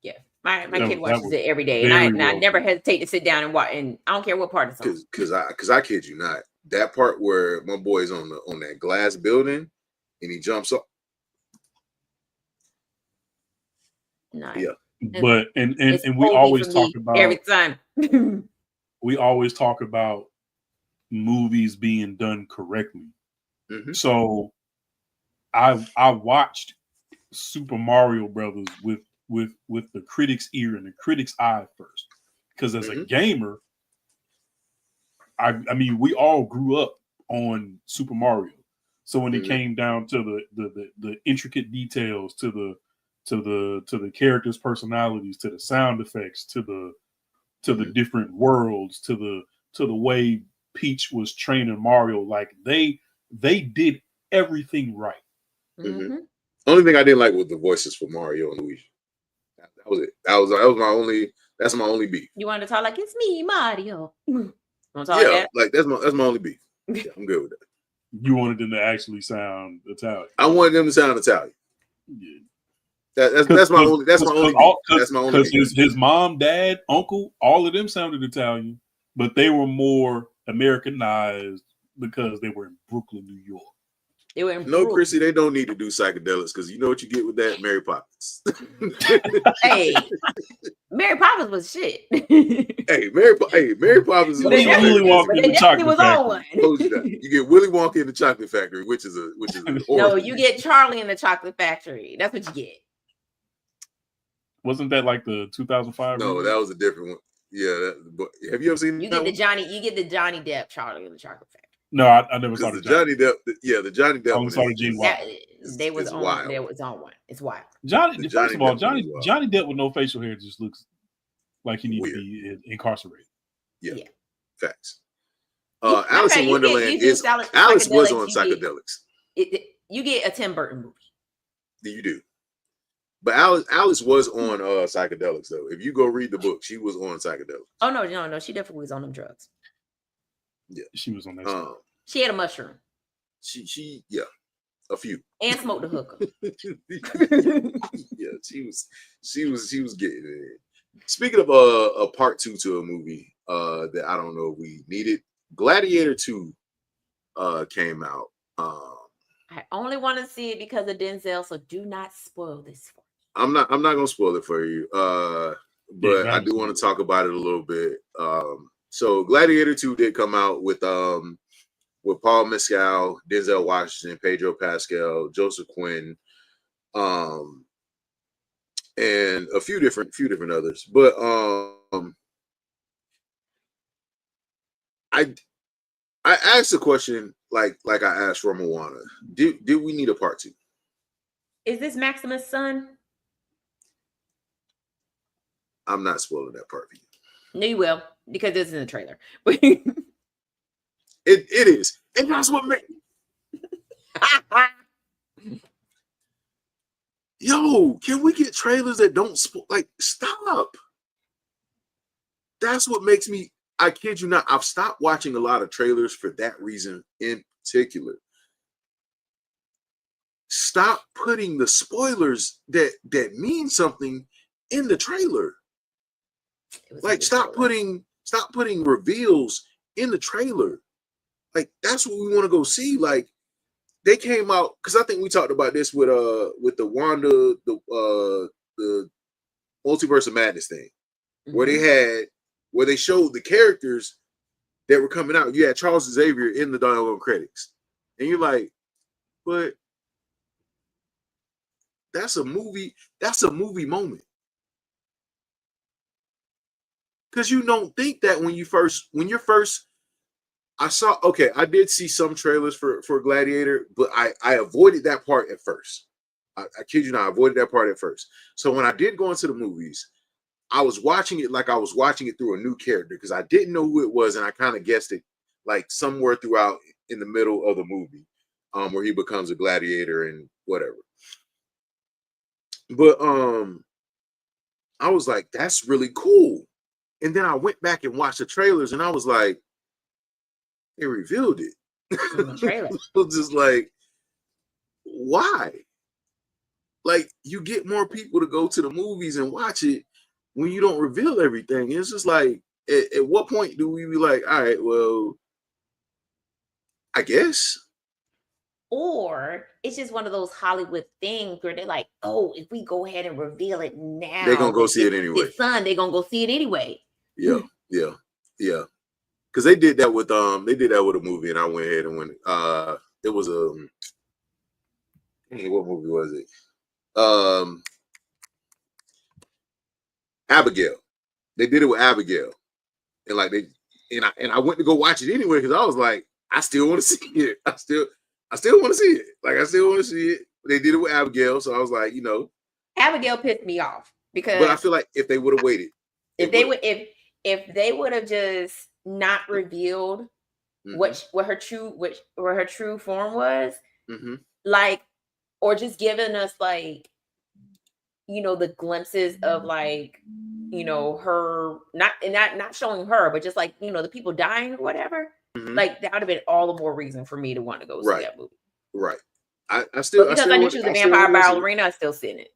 C: Yeah, my kid watches it every day, and I never hesitate to sit down and watch. And I don't care what part it's on.
B: Because I kid you not, that part where my boy's on that glass building and he jumps up.
C: Nice.
B: Yeah,
A: but and we always talk about
C: every time.
A: We always talk about movies being done correctly.
B: Mm-hmm.
A: So I watched Super Mario Brothers with the critic's ear and the critic's eye first, because as a gamer, I mean, we all grew up on Super Mario. So when it came down to the intricate details, to the characters' personalities, to the sound effects, to the different worlds, to the way Peach was training Mario, like they did everything right.
B: Mm-hmm. Only thing I didn't like was the voices for Mario and Luigi. That was it. That's my only beef.
C: You want to talk like it's me, Mario?
B: Like that's my only beef. Yeah, I'm good with that.
A: You wanted them to actually sound Italian.
B: I wanted them to sound Italian.
A: Yeah.
B: That's my only beef.
A: Because his mom, dad, uncle, all of them sounded Italian, but they were more Americanized because they were in Brooklyn, New York.
C: They were in
B: Brooklyn. Chrissy, they don't need to do psychedelics, because you know what you get with that? Mary Poppins.
C: Hey, Mary Poppins was shit.
B: Hey, Mary Poppins.
A: Willy Wonka in the Chocolate Factory.
B: You get Willy Wonka in the Chocolate Factory, which is
C: no, you get Charlie in the Chocolate Factory. That's what you get.
A: Wasn't that like the 2005?
B: No, that was a different one. Yeah, but have you ever seen?
C: You get the Johnny Depp Charlie in the Chocolate Factory.
A: No, I never saw
B: the Johnny Depp. The Johnny Depp.
A: I only saw the Gene Wilder.
C: They was on one. It's wild.
A: First of all, Johnny Depp with no facial hair just looks like he needs to be incarcerated.
B: Yeah. Facts. Alice in Wonderland Alice was on psychedelics.
C: You get a Tim Burton movie.
B: You do. But Alice was on psychedelics though. If you go read the book, she was on psychedelics.
C: Oh no, she definitely was on them drugs.
B: Yeah,
A: she was on that.
C: She had a mushroom.
B: She a few.
C: And smoked a hookah.
B: Yeah, she was getting it. Speaking of a part 2 to a movie that I don't know if we needed, Gladiator 2 came out.
C: I only want to see it because of Denzel, so do not spoil this for me.
B: I'm not gonna spoil it for you. But I do want to talk about it a little bit. So Gladiator 2 did come out with Paul Mescal, Denzel Washington, Pedro Pascal, Joseph Quinn, and a few different others. But I asked a question like I asked for Moana. Did we need a part 2?
C: Is this Maximus' son?
B: I'm not spoiling that part for you.
C: No, you will, because this is in the trailer.
B: It is. And that's what makes Yo, can we get trailers that don't stop? That's what makes me, I kid you not, I've stopped watching a lot of trailers for that reason in particular. Stop putting the spoilers that mean something in the trailer. Like stop putting reveals in the trailer. Like that's what we want to go see. Like they came out, because I think we talked about this with the Wanda, the Multiverse of Madness thing, where they showed the characters that were coming out. You had Charles Xavier in the doggone credits, and you're like, but that's a movie moment. Because you don't think that when you're first, I did see some trailers for Gladiator, but I avoided that part at first. I kid you not, I avoided that part at first. So when I did go into the movies, I was watching it like I was watching it through a new character, because I didn't know who it was, and I kind of guessed it like somewhere throughout in the middle of the movie, where he becomes a gladiator and whatever. But I was like, that's really cool. And then I went back and watched the trailers, and I was like, they revealed it.
C: In the trailer.
B: I was just like, why? Like, you get more people to go to the movies and watch it when you don't reveal everything. It's just like, at what point do we be like, all right, well, I guess.
C: Or it's just one of those Hollywood things where they're like, oh, if we go ahead and reveal it now,
B: they're gonna go see it anyway.
C: His son, they're gonna go see it anyway.
B: Yeah. Because they did that with a movie, and I went ahead and went. It was what movie was it? Abigail. They did it with Abigail, and I went to go watch it anyway because I was like, I still want to see it. I still want to see it. Like I still want to see it. They did it with Abigail, so I was like,
C: Abigail pissed me off because.
B: But I feel like if they would have waited,
C: if they would have just not revealed what her true form was, like, or just given us like, the glimpses of like, her not showing her, but just like, the people dying or whatever. Like that would have been all the more reason for me to want to go see that movie.
B: Right. I still,
C: because I knew she was a vampire ballerina, I still seen it.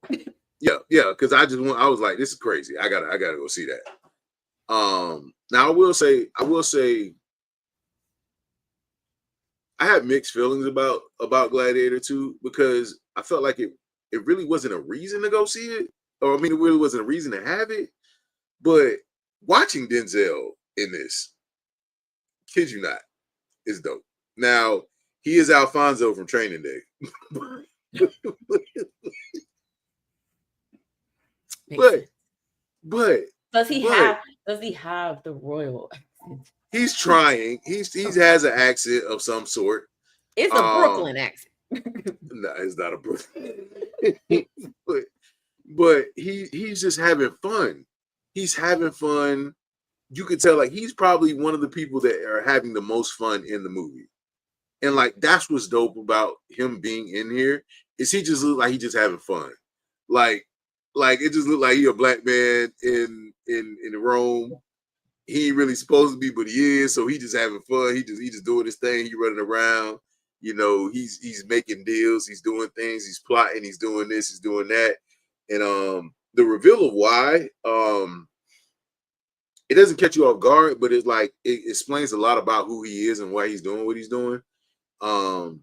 B: Yeah. Because I was like, this is crazy. I gotta go see that. Now I will say I had mixed feelings about Gladiator 2 because I felt like it really wasn't a reason to go see it. Or I mean, it really wasn't a reason to have it. But watching Denzel in this, kid you not, is dope. Now, he is Alfonso from Training Day. but does he have the royal accent? He's trying. He has an accent of some sort.
C: It's a Brooklyn accent.
B: No, it's not a book. but he's just having fun. He's having fun. You can tell like he's probably one of the people that are having the most fun in the movie. And like that's what's dope about him being in here is he just look like he just having fun. Like it just looked like he a black man in Rome. He ain't really supposed to be, but he is. So he just having fun. He just doing his thing. He running around. You know, he's making deals. He's doing things. He's plotting. He's doing this. He's doing that. And the reveal of why it doesn't catch you off guard, but it's like it explains a lot about who he is and why he's doing what he's doing. But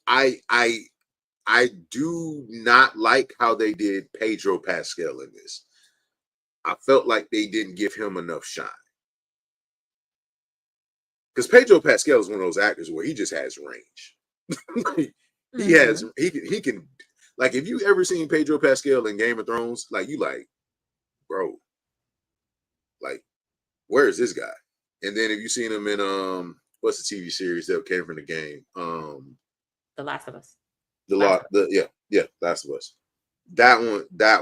B: I do not like how they did Pedro Pascal in this. I felt like they didn't give him enough shine. Because Pedro Pascal is one of those actors where he just has range. He can like if you ever seen Pedro Pascal in Game of Thrones, like you like, bro, like where is this guy? And then if you seen him in what's the TV series that came from the game?
C: The Last of Us.
B: Last of Us. That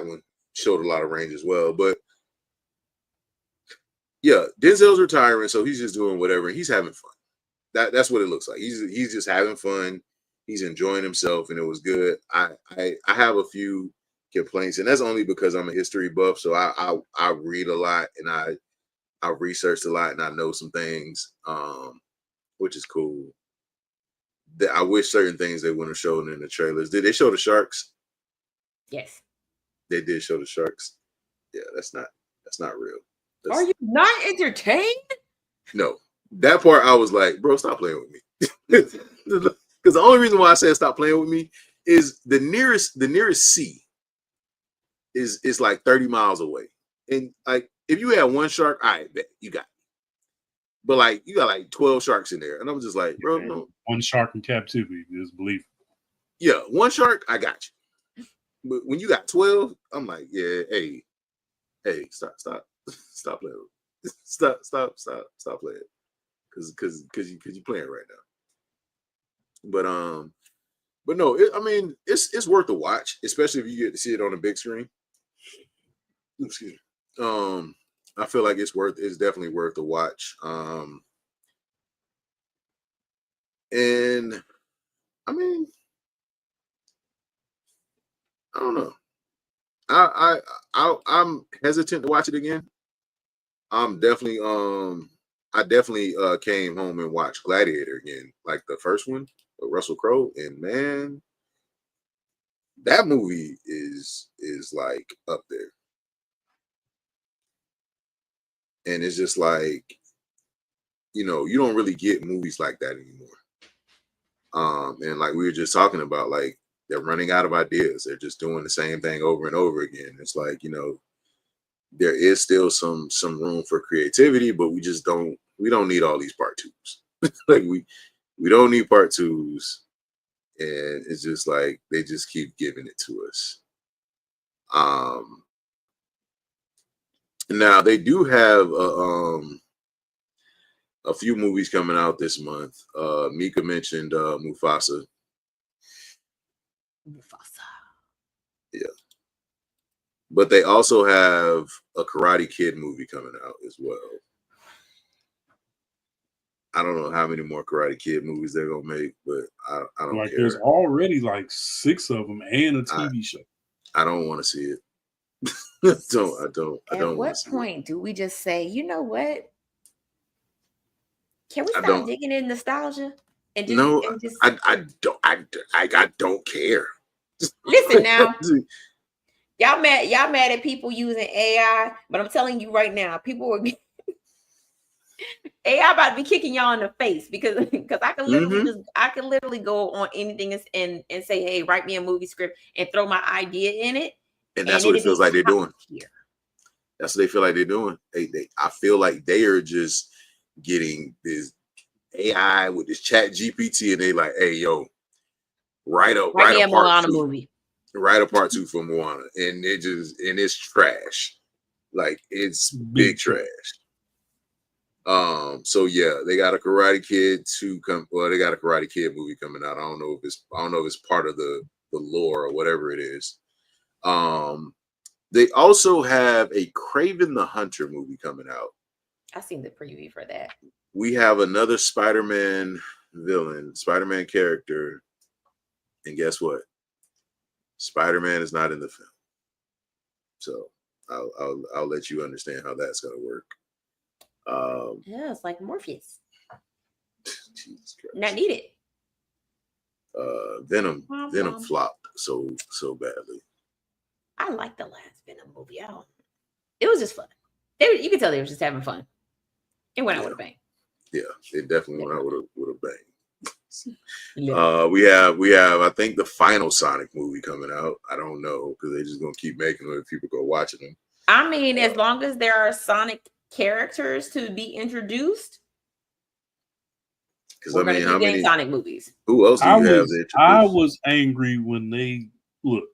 B: one showed a lot of range as well. But yeah, Denzel's retiring, so he's just doing whatever. He's having fun. That's what it looks like. He's just having fun. He's enjoying himself, and it was good. I have a few complaints, and that's only because I'm a history buff. So I read a lot and I researched a lot and I know some things, which is cool. I wish certain things they wouldn't have shown in the trailers. Did they show the sharks?
C: Yes.
B: They did show the sharks. Yeah, that's not real.
C: Are you not entertained?
B: No. That part I was like, bro, stop playing with me. Because the only reason why I said stop playing with me is the nearest sea is like 30 miles away. And like if you had one shark, I bet you got it. But like you got like 12 sharks in there. And I'm just like, bro, no.
A: One shark in captivity, just believe it.
B: Yeah, one shark, I got you. But when you got 12, I'm like, yeah, hey, stop playing. Stop playing. Cause you playing right now. But no, I mean it's worth a watch, especially if you get to see it on a big screen. Excuse me. I feel like it's definitely worth a watch. And I mean, I don't know. I'm hesitant to watch it again. I definitely came home and watched Gladiator again, like the first one with Russell Crowe, and man, that movie is like up there. And it's just like, you know, you don't really get movies like that anymore. And like we were just talking about, like they're running out of ideas. They're just doing the same thing over and over again. It's like, you know, there is still some room for creativity, but we don't need all these part twos. Like we don't need part twos. And it's just like they just keep giving it to us. Now they do have a few movies coming out this month. Mika mentioned Mufasa. Yeah. But they also have a Karate Kid movie coming out as well. I don't know how many more Karate Kid movies they're gonna make, but I don't
A: like
B: care.
A: There's already like 6 of them and a TV show.
B: I don't want to see it. I don't.
C: At what point do we just say, you know what? Can we stop digging in nostalgia? And just,
B: I don't care.
C: Listen now. Y'all mad at people using AI, but I'm telling you right now, people are AI about to be kicking y'all in the face because I can literally go on anything and say, hey, write me a movie script and throw my idea in it.
B: And that's what it feels like they're doing. That's what they feel like they're doing. I feel like they are just getting this AI with this chat GPT and they like, hey, yo, write a
C: Moana movie.
B: Write a part 2 for Moana. And it's trash. Like it's big trash. So yeah, they got a Karate Kid they got a Karate Kid movie coming out. I don't know if it's part of the lore or whatever it is. They also have a Kraven the Hunter movie coming out.
C: I seen the preview for that.
B: We have another Spider-Man villain, Spider-Man character, and guess what? Spider-Man is not in the film. So I'll let you understand how that's gonna work.
C: Yeah, it's like Morpheus.
B: Jesus Christ.
C: Not needed.
B: Venom flopped so badly.
C: I like the last Venom movie. It was just fun. You could tell they were just having fun. It went out with a bang.
B: Yeah, it definitely went out with a bang. We have I think the final Sonic movie coming out. I don't know because they're just gonna keep making them if people go watching them.
C: I mean, as long as there are Sonic characters to be introduced,
B: because I mean, how many
C: Sonic movies?
B: Who else do you have?
A: I was angry when they look,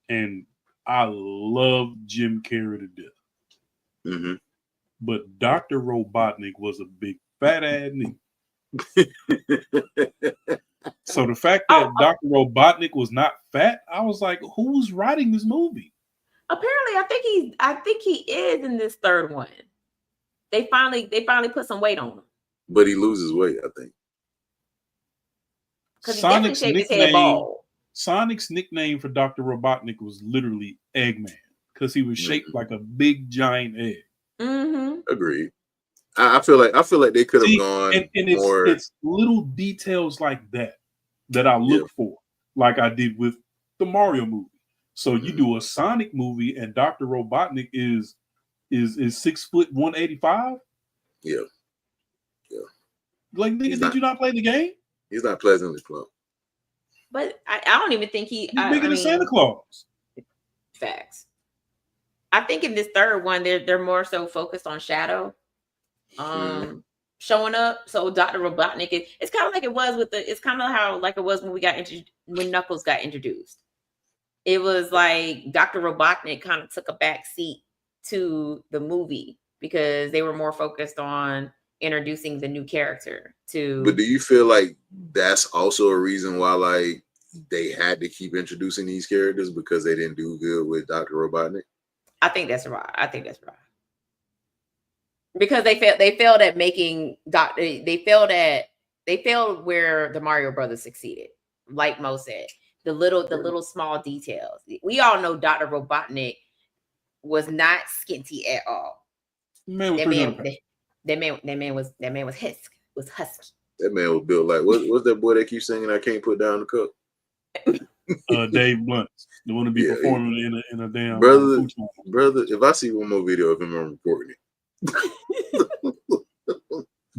A: and I love Jim Carrey to death.
B: Mm-hmm.
A: But Dr. Robotnik was a big fat ass nigga. So the fact that Dr. Robotnik was not fat, I was like, who's writing this movie?
C: Apparently, I think he is in this third one. They finally put some weight on him.
B: But he loses weight, I think.
C: Because he definitely shaved his head bald.
A: Sonic's nickname for Dr. Robotnik was literally Eggman because he was shaped like a big giant egg.
C: Mm-hmm.
B: Agreed. I feel like they could have gone
A: and
B: more.
A: It's little details like that I look for, like I did with the Mario movie. So you do a Sonic movie, and Dr. Robotnik is 6 foot 185.
B: Yeah.
A: Like nigga, did you not play the game?
B: He's not pleasantly plump.
C: But I don't even think he's
A: bigger than Santa Claus.
C: Facts. I think in this third one, they're more so focused on Shadow, showing up. So Dr. Robotnik it's kind of like it was it's kind of how like it was when Knuckles got introduced. It was like Dr. Robotnik kind of took a back seat to the movie because they were more focused on introducing the new character to.
B: But do you feel like that's also a reason why like they had to keep introducing these characters because they didn't do good with Dr. Robotnik?
C: I think that's right. Because they failed at making they failed where the Mario Brothers succeeded. Like Mo said, the little small details. We all know Dr. Robotnik was not skinty at all. That man was husky.
B: That man was built like what's that boy that keeps singing I Can't Put Down the Cup?
A: Dave Blunt. They want to be performing in a damn
B: brother. If I see one more video of him, I'm reporting it.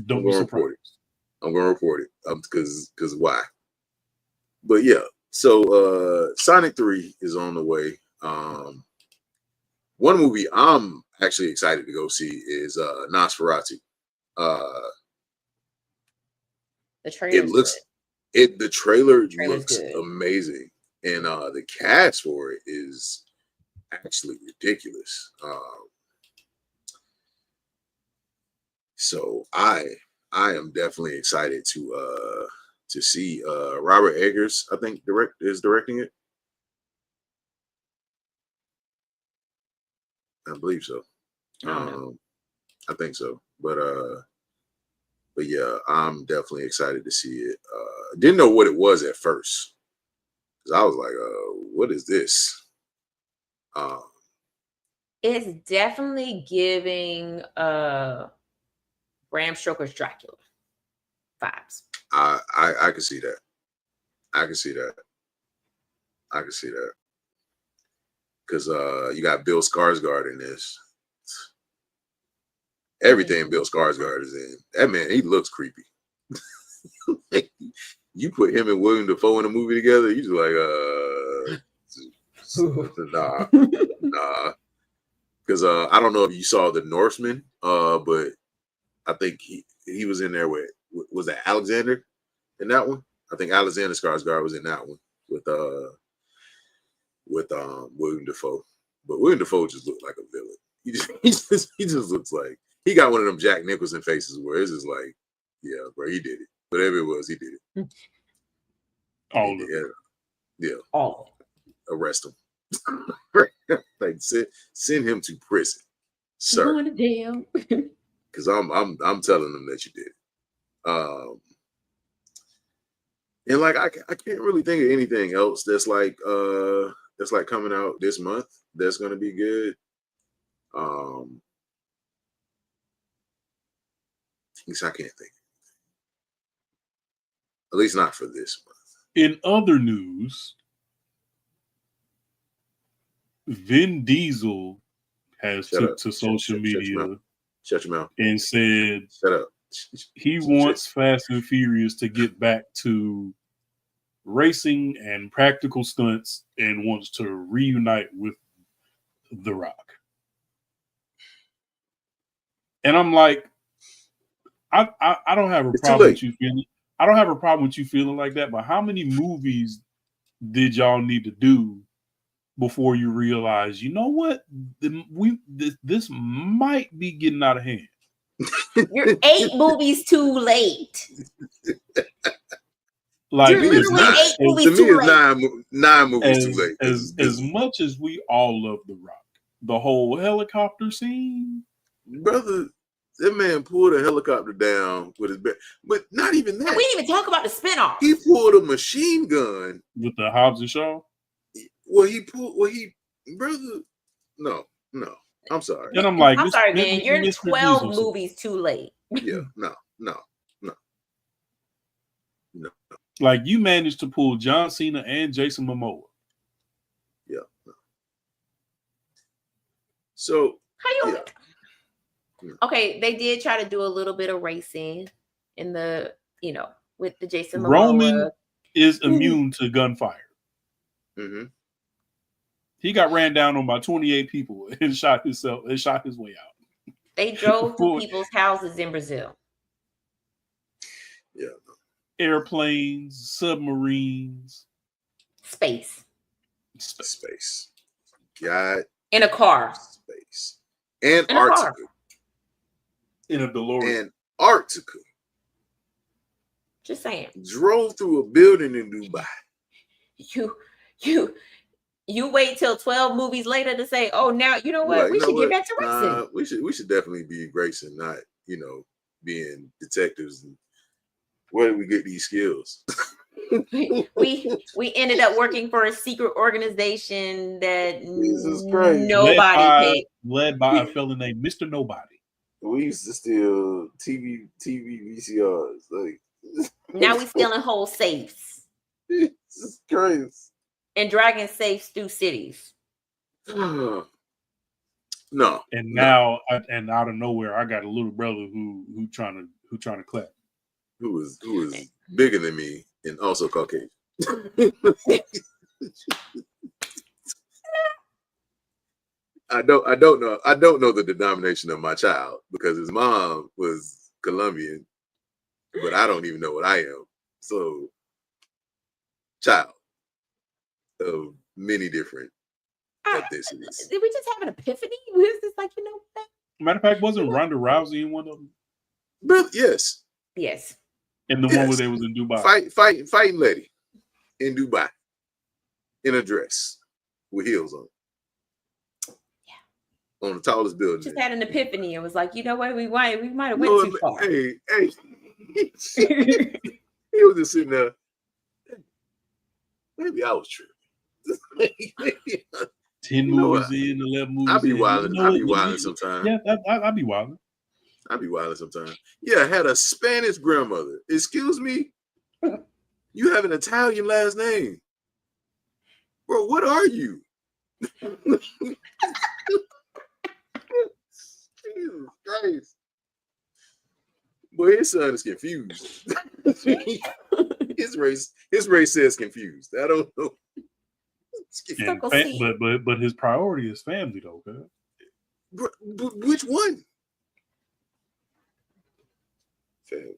A: Don't be surprised.
B: I'm gonna report it. Because why? But yeah, so Sonic 3 is on the way. One movie I'm actually excited to go see is Nosferatu.
C: The trailer.
B: The trailer looks
C: good.
B: amazing, and the cast for it is actually ridiculous. So I am definitely excited to see Robert Eggers. I think is directing it. I believe so. I think so, but yeah, I'm definitely excited to see it. Didn't know what it was at first, because I was like, what is this?
C: It's definitely giving Bram Stoker's Dracula vibes.
B: I can see that. Because you got Bill Skarsgård in this. Everything Bill Skarsgård is in. That man, he looks creepy. You put him and William Dafoe in a movie together, you just like, nah. Because I don't know if you saw The Norseman, but I think he was in there with, was that Alexander in that one? I think Alexander Skarsgård was in that one with William Dafoe. But William Dafoe just looked like a villain. He just looks like he got one of them Jack Nicholson faces where it's just like, yeah, bro, he did it. Whatever it was, he did it.
A: All of
B: it. Yeah.
C: All.
B: Arrest him. Like send him to prison, sir.
C: Going to jail.
B: Because I'm telling them that you did. And like I can't really think of anything else that's like coming out this month that's gonna be good. At least I can't think. At least not for this month.
A: In other news, Vin Diesel has took to social media
B: Shut your mouth.
A: And said,
B: "Shut up."
A: He wants Fast and Furious to get back to racing and practical stunts and wants to reunite with The Rock. And I'm like, I don't have a problem with you feeling. I don't have a problem with you feeling like that. But how many movies did y'all need to do before you realize, you know what, this might be getting out of hand?
C: You're 8 movies too late.
B: Like, you're literally 8 movies too late. 9 movies too late.
A: As much as we all love The Rock, the whole helicopter scene,
B: brother, that man pulled a helicopter down with his back. But not even that.
C: And we didn't even talk about the spinoff.
B: He pulled a machine gun
A: with the Hobbs and Shaw.
B: Brother, no. I'm sorry.
A: And I'm like,
C: I'm sorry, man. You're 12 movies too late.
B: Yeah, no.
A: Like, you managed to pull John Cena and Jason Momoa.
B: Yeah. No. So
C: how you? Yeah. Okay, they did try to do a little bit of racing in the, with the Jason Momoa.
A: Roman is immune to gunfire.
B: Mm-hmm.
A: He got ran down on by 28 people and shot his way out.
C: They drove to people's houses in Brazil.
B: Yeah.
A: Airplanes, submarines,
C: space.
B: God.
C: In a car.
B: Space. Antarctica.
A: In a DeLorean.
B: Antarctica.
C: Just saying.
B: Drove through a building in Dubai.
C: You wait till 12 movies later to say, oh, now you know what? We should get back to racing.
B: We should definitely be racing, not being detectives. And where do we get these skills?
C: we ended up working for a secret organization that
B: nobody
C: picked.
A: Led by a fellow named Mr. Nobody.
B: We used to steal TV VCRs. Like,
C: now we stealing whole safes.
B: This is crazy.
C: And dragging safes through cities.
B: No.
A: And now, and out of nowhere, I got a little brother who trying to clap.
B: Who is bigger than me and also Caucasian. I don't know the denomination of my child because his mom was Colombian, but I don't even know what I am. So, child of many different ethnicities.
C: Did we just have an epiphany? Was this like, what?
A: Matter of fact, wasn't Ronda Rousey in one of them?
B: But yes.
A: And the one where they was in Dubai.
B: Fighting lady in Dubai in a dress with heels on. On the tallest building.
C: Just had an epiphany. It was like, you know what? We might have went too far.
B: Hey. He was just sitting there. Maybe I was tripping.
A: 10 movies in, 11 movies
B: I'll be wilding. I'll be wilding sometimes.
A: Yeah, I'll be wilding.
B: I'll be wilding sometimes. Yeah, I had a Spanish grandmother. Excuse me? You have an Italian last name. Bro, what are you? Jesus Christ. Boy, his son is confused. His race says confused. I don't know.
A: But his priority is family, though. Okay?
B: But which one? Family.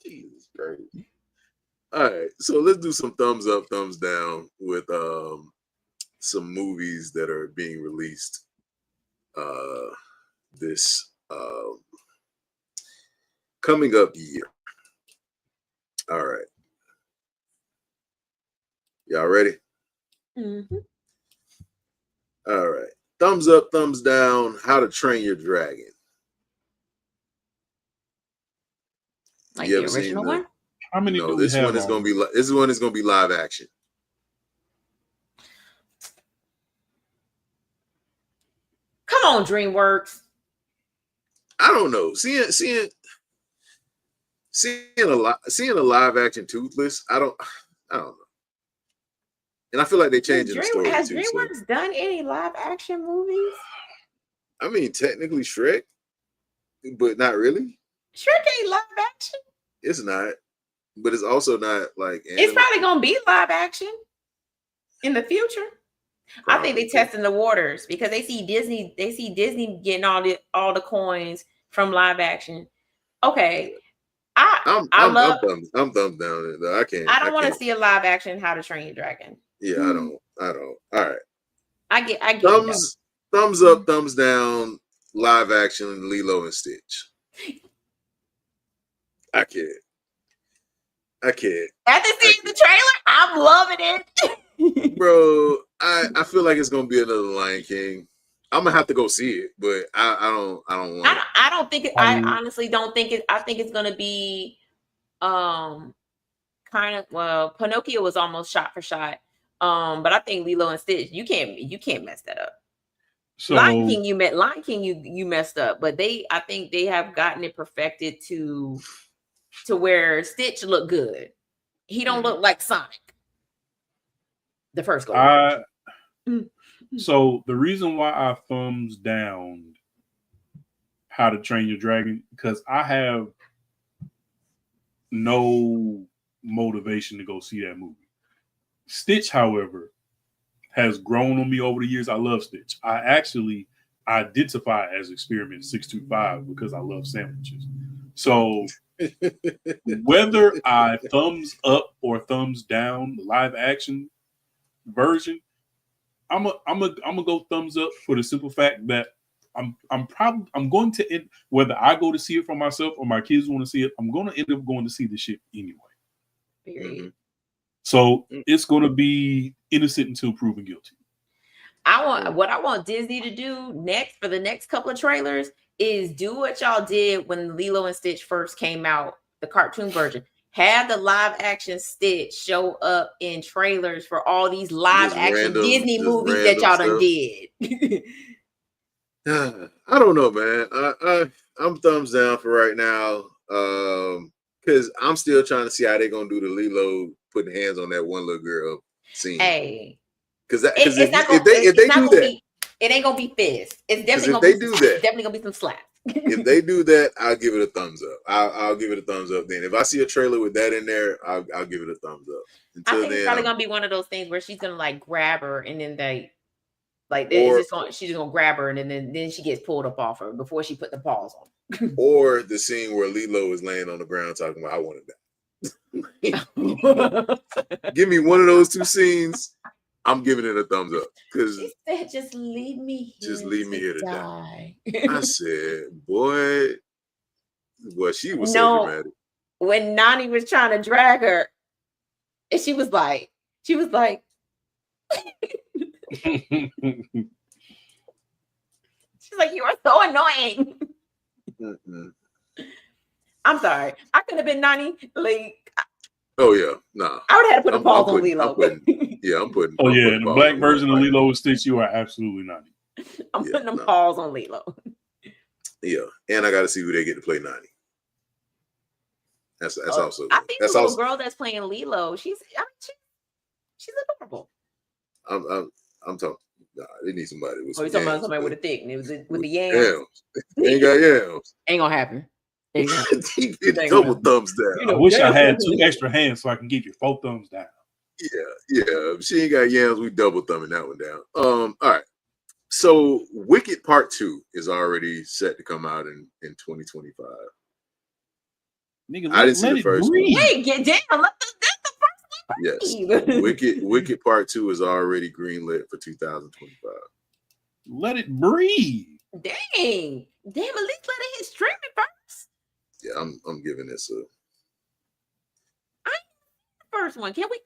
B: Jesus Christ. All right, so let's do some thumbs up, thumbs down with some movies that are being released this coming up year. All right. Y'all ready?
C: Mm-hmm.
B: All right. Thumbs up, thumbs down. How to Train Your Dragon.
C: Like the original one?
A: How many
B: no,
A: do
B: this
A: we have
B: one is gonna be this one is gonna be live action.
C: Come on, DreamWorks.
B: I don't know. Seeing a live action Toothless, I don't know. And I feel like they changing the story
C: Has
B: too.
C: DreamWorks done any live action movies?
B: I mean, technically Shrek, but not really.
C: Shrek ain't live action.
B: It's not, but it's also not like
C: It's probably gonna be live action in the future. I think they testing the waters because they see Disney getting all the coins from live action. Okay. I'm
B: thumbs down. I can't.
C: I don't want to see a live action How to Train Your Dragon.
B: Yeah, I don't. All right.
C: I get
B: thumbs up, thumbs down, live action Lilo and Stitch. I can't.
C: After seeing the trailer, I'm loving it.
B: Bro, I feel like it's gonna be another Lion King. I'm gonna have to go see it, but I don't want it.
C: I don't think it. I honestly don't think it. I think it's gonna be kind of, well, Pinocchio was almost shot for shot. But I think Lilo and Stitch, you can't mess that up. So Lion King, you messed up, but I think they have gotten it perfected to where Stitch look good. He don't look like Sonic. The first go.
A: So the reason why I thumbs down How to Train Your Dragon, because I have no motivation to go see that movie. Stitch, however, has grown on me over the years. I love Stitch. I actually identify as Experiment 625 because I love sandwiches. So whether I thumbs up or thumbs down the live action version, I'm gonna go thumbs up for the simple fact that I'm going to end, whether I go to see it for myself or my kids want to see it, I'm going to end up going to see the shit anyway.
C: Period.
A: So it's going to be innocent until proven guilty.
C: What I want Disney to do next for the next couple of trailers is do what y'all did when Lilo and Stitch first came out, the cartoon version. Have the live action Stitch show up in trailers for all these live action Disney movies that y'all done did.
B: I don't know, man. I'm thumbs down for right now. Because I'm still trying to see how they're gonna do the Lilo putting hands on that one little girl scene.
C: Hey,
B: because if they do that,
C: it ain't gonna be fist. It's definitely gonna
B: be that.
C: Definitely gonna be some slaps.
B: If they do that, I'll give it a thumbs up. I'll give it a thumbs up. Then if I see a trailer with that in there, I'll give it a thumbs up.
C: I think it's probably gonna be one of those things where she's gonna like grab her and then she's just gonna grab her and then she gets pulled up off her before she put the paws on.
B: Or the scene where Lilo is laying on the ground talking about I want that. Give me one of those two scenes. I'm giving it a thumbs up because
C: just leave me here to die.
B: I said, boy, she was so dramatic.
C: When Nani was trying to drag her, and she was like, she's like, you are so annoying. I'm sorry. I could have been Nani. Like,
B: oh yeah, nah.
C: I would have had to put a pause on Lilo.
B: I'm putting.
A: Oh yeah, the black version of Lilo and Stitch, you are absolutely Nani.
C: I'm putting a pause on Lilo.
B: Yeah, and I got to see who they get to play Nani. That's also.
C: I think the little girl that's playing Lilo, she's adorable.
B: I'm talking. Nah, they need somebody with.
C: You're talking about somebody with a thick, and it was with the yams.
B: They ain't got yams.
C: Ain't gonna happen.
B: He get double thumbs down.
A: I wish I had 2 extra hands so I can give you 4 thumbs down.
B: Yeah. If she ain't got yams, we double thumbing that one down. All right. So Wicked Part 2 is already set to come out in 2025.
A: Nigga,
B: I didn't see the first one.
C: Hey, get down. That's the first
B: one. Yes. Wicked Part 2 is already greenlit for 2025.
A: Let it breathe.
C: Dang, at least let it hit streaming first.
B: Yeah, I'm giving this a.
C: First one, can we?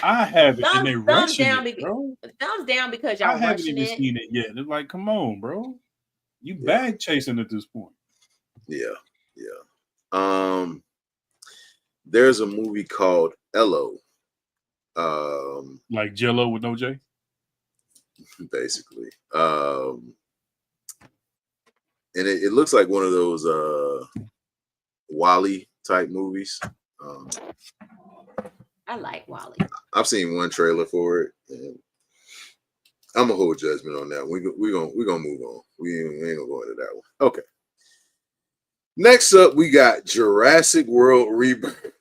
A: I haven't, and they
C: thumbs
A: rushing
C: down,
A: it, bro.
C: Thumbs down because
A: I
C: y'all
A: haven't
C: rushing
A: even
C: it.
A: seen it yet. And it's like, come on, bro. You bag chasing at this point.
B: Yeah. There's a movie called Ello.
A: Like Jello with no J.
B: Basically. And it looks like one of those Wall-E type movies.
C: I like Wall-E.
B: I've seen one trailer for it, and I'm gonna hold judgment on that. We're gonna move on. We ain't gonna go into that one. Okay. Next up, we got Jurassic World Rebirth,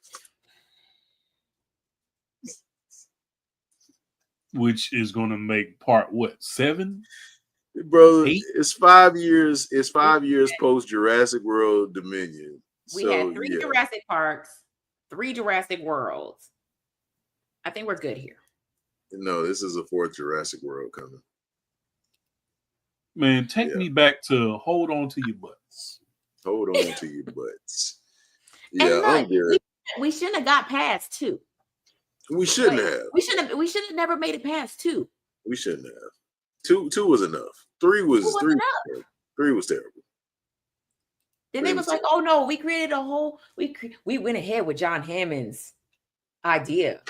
A: which is gonna make part what, 7?
B: brother.
A: 8?
B: It's 5 years. It's 5 years post Jurassic World Dominion.
C: We had 3 Jurassic Parks, 3 Jurassic Worlds. I think we're good here.
B: No, this is a 4th Jurassic World coming.
A: Man, take me back to hold on to your butts.
B: Hold on to your butts. Yeah, I'm good.
C: We shouldn't have got past 2.
B: We shouldn't have.
C: We should have never made it past 2.
B: We shouldn't have. 2 was enough. 3 was enough. 3 was terrible.
C: Then they was like, oh no, we created a whole. We went ahead with John Hammond's idea.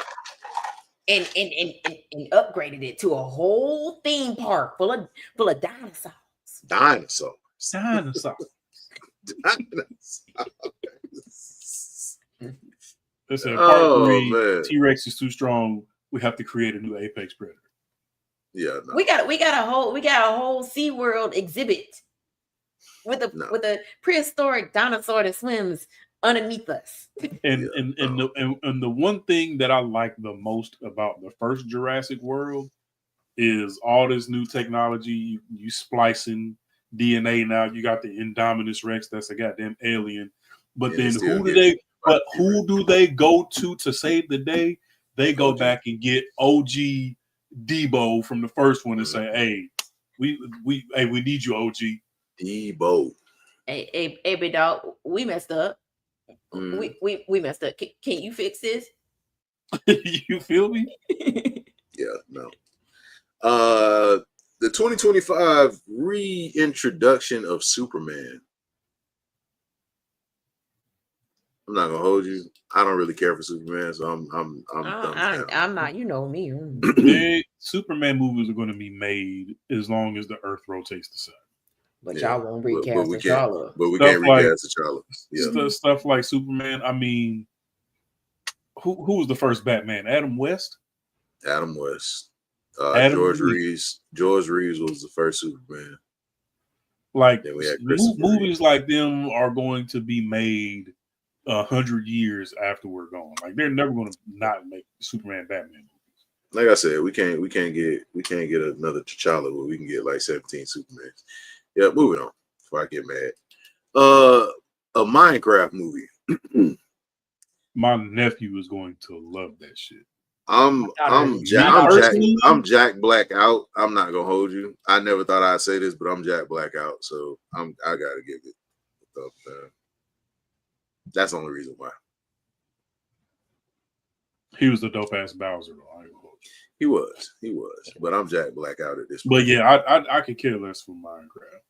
C: And upgraded it to a whole theme park full of dinosaurs.
B: Dinosaurs.
A: They said part 3, T-Rex is too strong. We have to create a new apex predator.
B: Yeah, no.
C: We got a whole SeaWorld exhibit with a prehistoric dinosaur that swims underneath us.
A: And the one thing that I like the most about the first Jurassic World is all this new technology. You splicing DNA now. You got the Indominus Rex. That's a goddamn alien. But then who do they go to save the day? They go back and get OG Debo from the first one and say, "Hey, we need you, OG
B: Debo.
C: Hey, big dog, we messed up. We messed up. Can you fix this?"
A: You feel me?
B: Yeah, no. The 2025 reintroduction of Superman. I'm not gonna hold you. I don't really care for Superman, so
C: I'm not. You know me.
A: Superman movies are going to be made as long as the Earth rotates the sun.
C: But y'all won't recast T'Challa.
B: But we can't recast T'Challa. Yeah.
A: Stuff like Superman. I mean, who was the first Batman? Adam West.
B: Adam West. George Reeves. George Reeves was the first Superman.
A: Like movies like them are going to be made 100 years after we're gone. Like they're never going to not make Superman Batman movies.
B: Like I said, we can't get another T'Challa, but we can get like 17 Supermans. Yeah, moving on before I get mad. A Minecraft movie.
A: My nephew is going to love that shit.
B: I'm Jack Black out. I'm not gonna hold you. I never thought I'd say this, but I'm Jack Black out, so I gotta give it a thumbs down. That's the only reason why.
A: He was the dope ass Bowser, though.
B: He was, but I'm Jack Black out at this point.
A: But yeah, I could care less for Minecraft.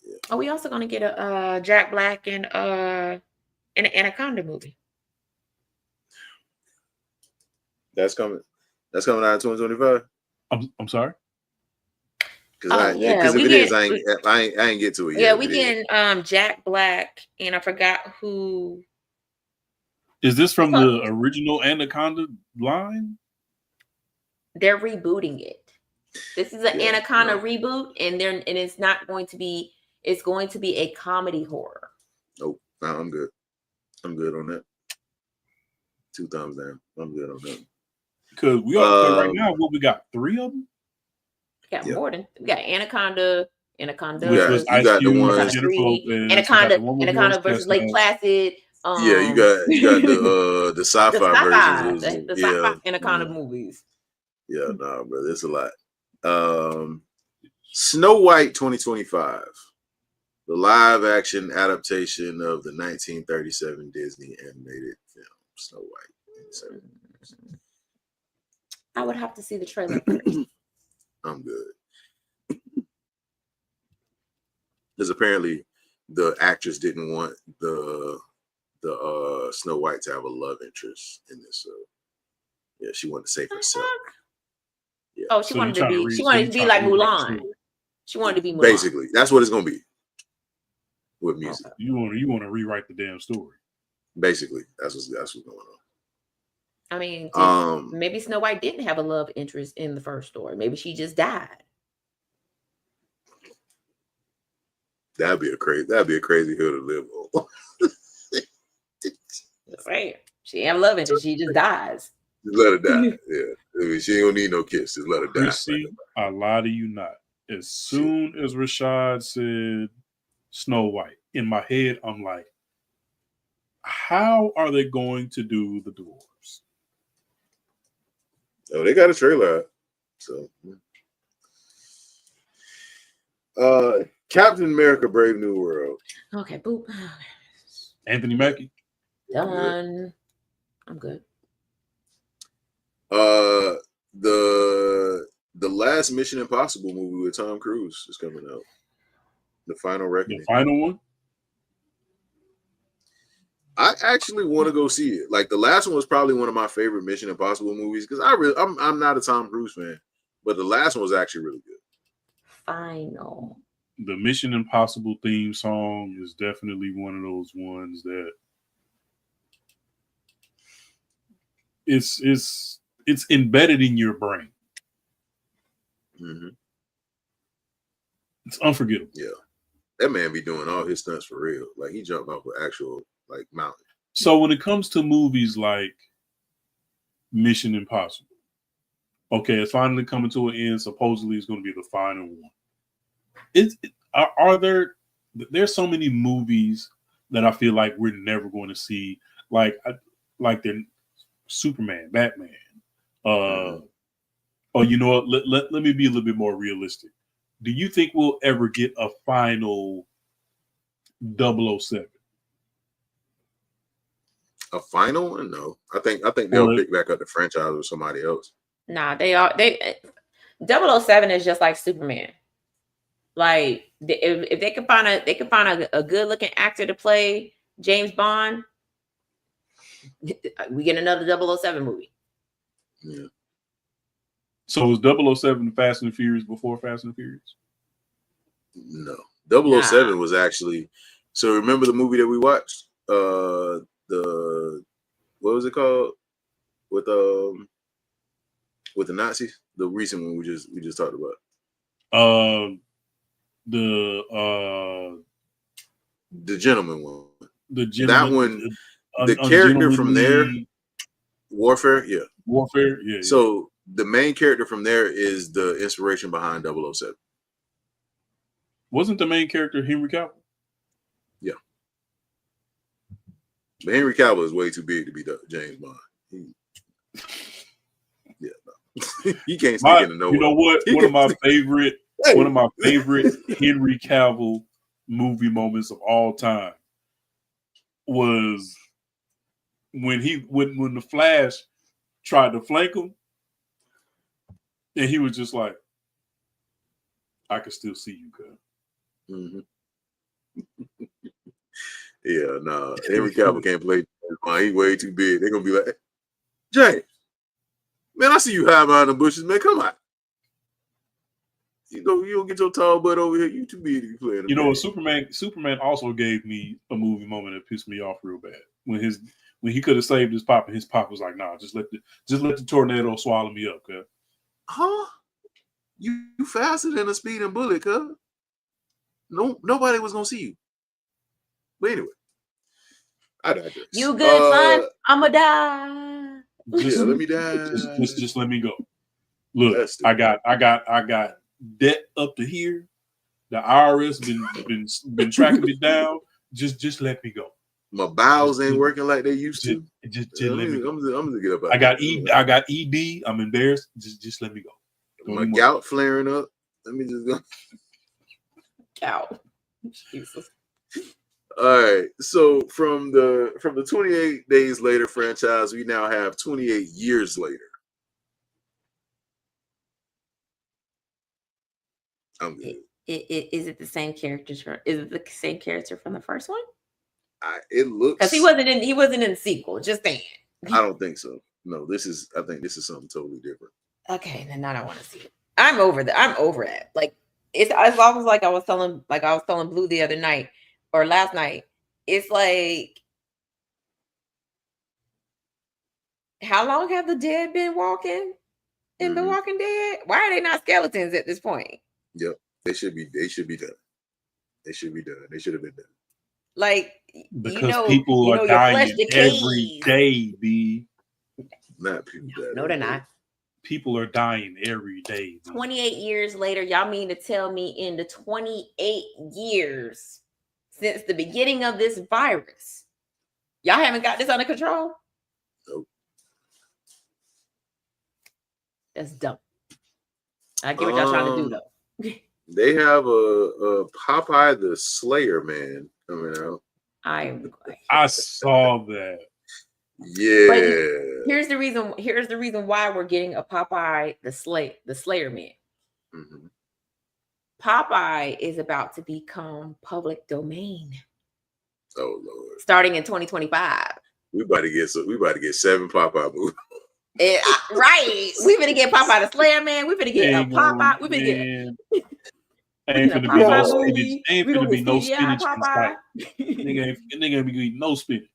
C: Yeah. Are we also gonna get a Jack Black and an Anaconda movie?
B: That's coming out in 2025.
A: I'm sorry.
B: Because if it is, I ain't get to it yet.
C: Yeah, we getting Jack Black, and I forgot who.
A: Is this from the original Anaconda line?
C: They're rebooting it. This is an Anaconda reboot, and it's not going to be. It's going to be a comedy horror.
B: Oh, no, I'm good. I'm good on that. 2 thumbs down. I'm good on that.
A: Because we all right now, we got 3 of them.
C: We got more than we got Anaconda. Anaconda versus Lake Placid.
B: You got the sci-fi versions.
C: The sci-fi Anaconda movies.
B: Yeah, no, brother, it's a lot. Snow White 2025. the live-action adaptation of the 1937 Disney animated film Snow White.
C: I would have to see the trailer first.
B: I'm good. Because apparently the actress didn't want the Snow White to have a love interest in this. So yeah, she wanted to save herself.
C: Yeah. Oh, she wanted to be like Mulan. She wanted to be Mulan.
B: Basically, that's what it's gonna be with music.
A: Okay. You want to rewrite the damn story.
B: Basically, that's what's going on.
C: I mean, maybe Snow White didn't have a love interest in the first story. Maybe she just died.
B: That'd be a crazy hill to live on.
C: Right. She ain't have love interest. She just dies.
B: Just let her die. Yeah. I mean, she ain't gonna need no kiss. Just let her die.
A: Chrissy, I lie to you not. As soon as Rashad said Snow White, in my head, I'm like, how are they going to do the dwarves?
B: Oh, they got a trailer out. So Captain America Brave New World.
C: Okay, boop.
A: Anthony Mackie.
C: Done. I'm good.
B: The last Mission Impossible movie with Tom Cruise is coming out. The Final Reckoning.
A: The final one?
B: I actually want to go see it. Like the last one was probably one of my favorite Mission Impossible movies because I'm not a Tom Cruise fan, but the last one was actually really good.
C: Final.
A: The Mission Impossible theme song is definitely one of those ones that it's embedded in your brain.
B: Mm-hmm.
A: It's unforgettable.
B: Yeah, that man be doing all his stunts for real. Like he jumped off an actual like mountain.
A: So when it comes to movies like Mission Impossible, okay, it's finally coming to an end. Supposedly, it's going to be the final one. Are there's so many movies that I feel like we're never going to see, like the Superman, Batman. Oh, you know what? Let me be a little bit more realistic. Do you think we'll ever get a final 007?
B: A final one? No. I think they'll pick back up the franchise with somebody else.
C: Nah, 007 is just like Superman. Like if they can find a good looking actor to play James Bond, we get another 007 movie.
B: Yeah.
A: So was 007 Fast and Furious before Fast and Furious?
B: No. 007 was actually. So remember the movie that we watched? What was it called? With the Nazis? The recent one we just talked about.
A: The
B: Gentleman one.
A: The Gentleman,
B: that one. The character from there. Warfare. Yeah.
A: Warfare. Yeah.
B: So the main character from there is the inspiration behind 007.
A: Wasn't the main character Henry Cavill?
B: Yeah. But Henry Cavill is way too big to be James Bond. He can't sneak into nowhere.
A: You know what? One of my favorite Henry Cavill movie moments of all time was when the Flash tried to flank him, and he was just like, "I can still see you, cuz."
B: Mm-hmm. Yeah, no, Henry Cavill can't play James Bond. He's way too big. They're gonna be like, James, man, I see you high behind the bushes, man. Come on. You don't get your tall butt over here. You too big to be playing.
A: You know, Superman also gave me a movie moment that pissed me off real bad. When he could have saved his pop, and his pop was like, "Nah, just let the tornado swallow me up, cuz."
B: Huh? You faster than a speeding bullet, cuz. No, nobody was gonna see you. But anyway, I digress.
C: You good, son? I'ma die.
B: Let me die.
A: Just let me go. Look, I got debt up to here. The IRS been tracking me down. Just let me go.
B: My bowels ain't working like they used to.
A: Just let me go.
B: I'm gonna get up.
A: I got ED. I'm embarrassed. Just let me go.
B: My gout flaring up. Let me just go.
C: Gout. Jesus.
B: All right. So from the 28 Days Later franchise, we now have 28 years later. I'm good.
C: Is it the same characters from? Is it the same character from the first one?
B: It looks,
C: because he wasn't in the sequel. Just saying.
B: I don't think so. No, I think this is something totally different.
C: Okay, then I don't want to see it. I'm over it. Like it's as long as I was telling Blue the other night or last night. It's like, how long have the dead been walking in The Walking Dead? Why are they not skeletons at this point?
B: Yep, they should be done. They should be done. They should have been done.
C: Like,
A: because people are dying every day, B.
B: Not people.
C: No, they're not.
A: People are dying every day.
C: 28 years later, y'all mean to tell me in the 28 years since the beginning of this virus, y'all haven't got this under control?
B: Nope.
C: That's dumb. I get what y'all trying to do, though.
B: They have a Popeye the Slayer Man coming out.
C: I
A: saw that.
B: Yeah.
C: But here's the reason why we're getting a Popeye the Slayer Man.
B: Mm-hmm.
C: Popeye is about to become public domain.
B: Oh Lord!
C: Starting in 2025.
B: We about to get 7 Popeye movies.
C: Right. We finna get Popeye the Slayer Man. We finna get a Popeye. We finna get.
A: Ain't finna be no spinach. Ain't finna be no spinach in sight. Nigga ain't be eating no spinach.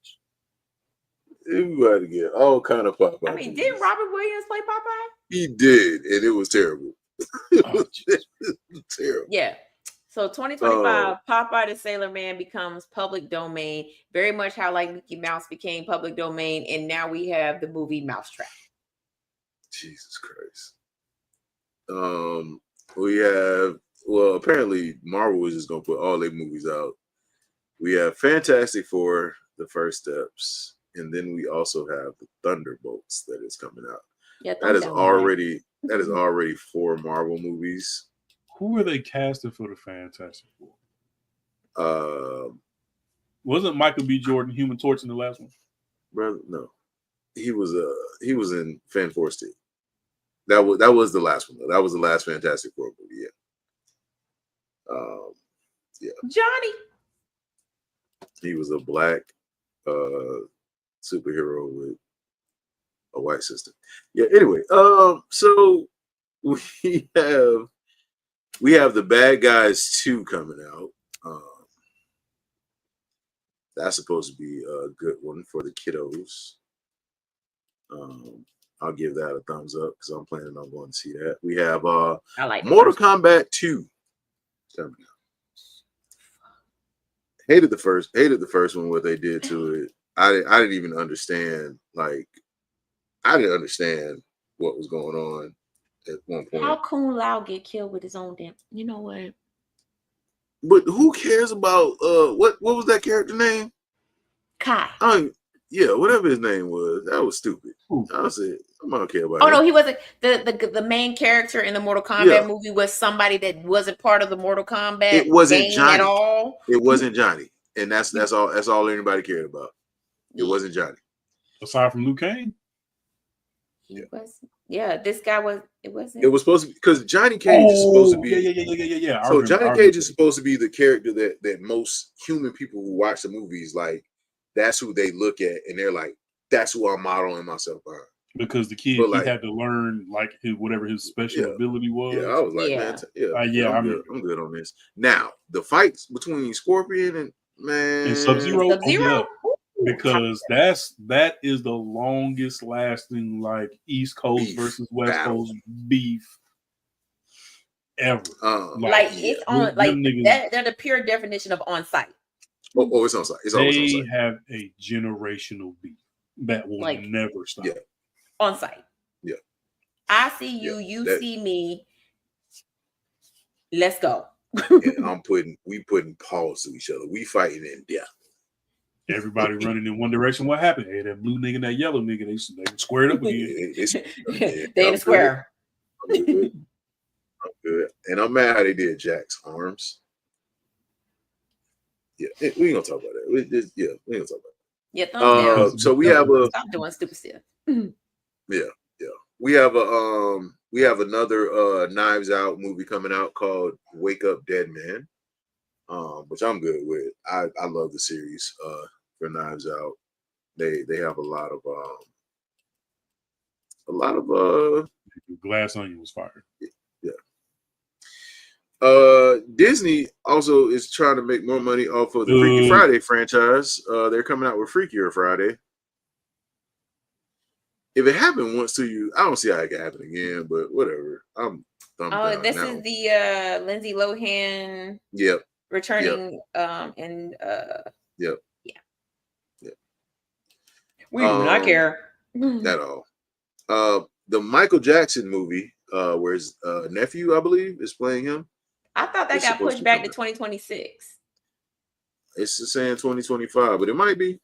B: We about to get all kind of Popeye.
C: I mean, did Robert Williams play Popeye?
B: He did, and it was terrible. Terrible.
C: Yeah. So 2025, Popeye the Sailor Man becomes public domain, very much how like Mickey Mouse became public domain, and now we have the movie Mousetrap.
B: Jesus Christ. We have, well, apparently Marvel is just gonna put all their movies out. We have Fantastic Four, The First Steps, and then we also have the Thunderbolts that is coming out.
C: Yeah,
B: that is already 4 Marvel movies.
A: Who are they casting for the Fantastic Four? Wasn't Michael B. Jordan Human Torch in the last one?
B: Brother, no. He was in Fan Force 2. That was the last one. That was the last Fantastic Four movie, yeah.
C: Johnny.
B: He was a black superhero with a white sister. Yeah, anyway, so we have The Bad Guys 2 coming out. That's supposed to be a good one for the kiddos. I'll give that a thumbs up because I'm planning on going to see that. We have Mortal Kombat 2 coming out. Hated the first one, what they did to it. I didn't even understand. Like, I didn't understand what was going on at one point.
C: How Kung Lao get killed with his own damn? You know what?
B: But who cares about what was that character name?
C: Kai.
B: Yeah, whatever his name was, that was stupid. I said, I don't care about.
C: Oh no, he wasn't the main character in the Mortal Kombat movie. Was somebody that wasn't part of the Mortal Kombat.
B: It wasn't Johnny
C: at all.
B: It wasn't Johnny, and that's all anybody cared about. It wasn't Johnny.
A: Aside from Liu Kang.
C: This guy was. It wasn't.
B: It was supposed to be because Johnny Cage is supposed to be.
A: Yeah.
B: So Johnny Cage is supposed to be the character that most human people who watch the movies, like, that's who they look at and they're like, that's who I'm modeling myself on.
A: Because the kid he had to learn like whatever his special ability was.
B: Yeah, I was like, I'm good on this. Now the fights between Scorpion and
A: Sub-Zero. Because that is the longest lasting like East Coast beef versus West Coast beef ever.
C: It's on like that. They're the pure definition of on site.
B: Oh, it's on site. It's always on site.
A: They have a generational beef that will never stop.
B: Yeah.
C: On site.
B: Yeah.
C: I see you. You see me. Let's go.
B: And we putting paws to each other. We fighting in death.
A: Everybody running in one direction. What happened? Hey, that blue nigga and that yellow nigga, they squared up again.
C: They in the square.
B: I'm good. And I'm mad how they did Jack's arms. we ain't gonna talk about that. We ain't gonna talk about that.
C: Yeah, thumbs down.
B: So we have
C: stop doing stupid stuff.
B: we have another Knives Out movie coming out called Wake Up Dead Man, which I'm good with. I love the series for Knives Out. They have a lot of
A: Glass Onion was fired.
B: Disney also is trying to make more money off of the Freaky Friday franchise. They're coming out with Freakier Friday. If it happened once to you, I don't see how it can happen again, but whatever. I'm down
C: this
B: now.
C: is the Lindsay Lohan returning we do not care
B: at all. The Michael Jackson movie, where his nephew, I believe, is playing him.
C: I thought that got pushed back to 2026.
B: It's saying 2025, but it might be.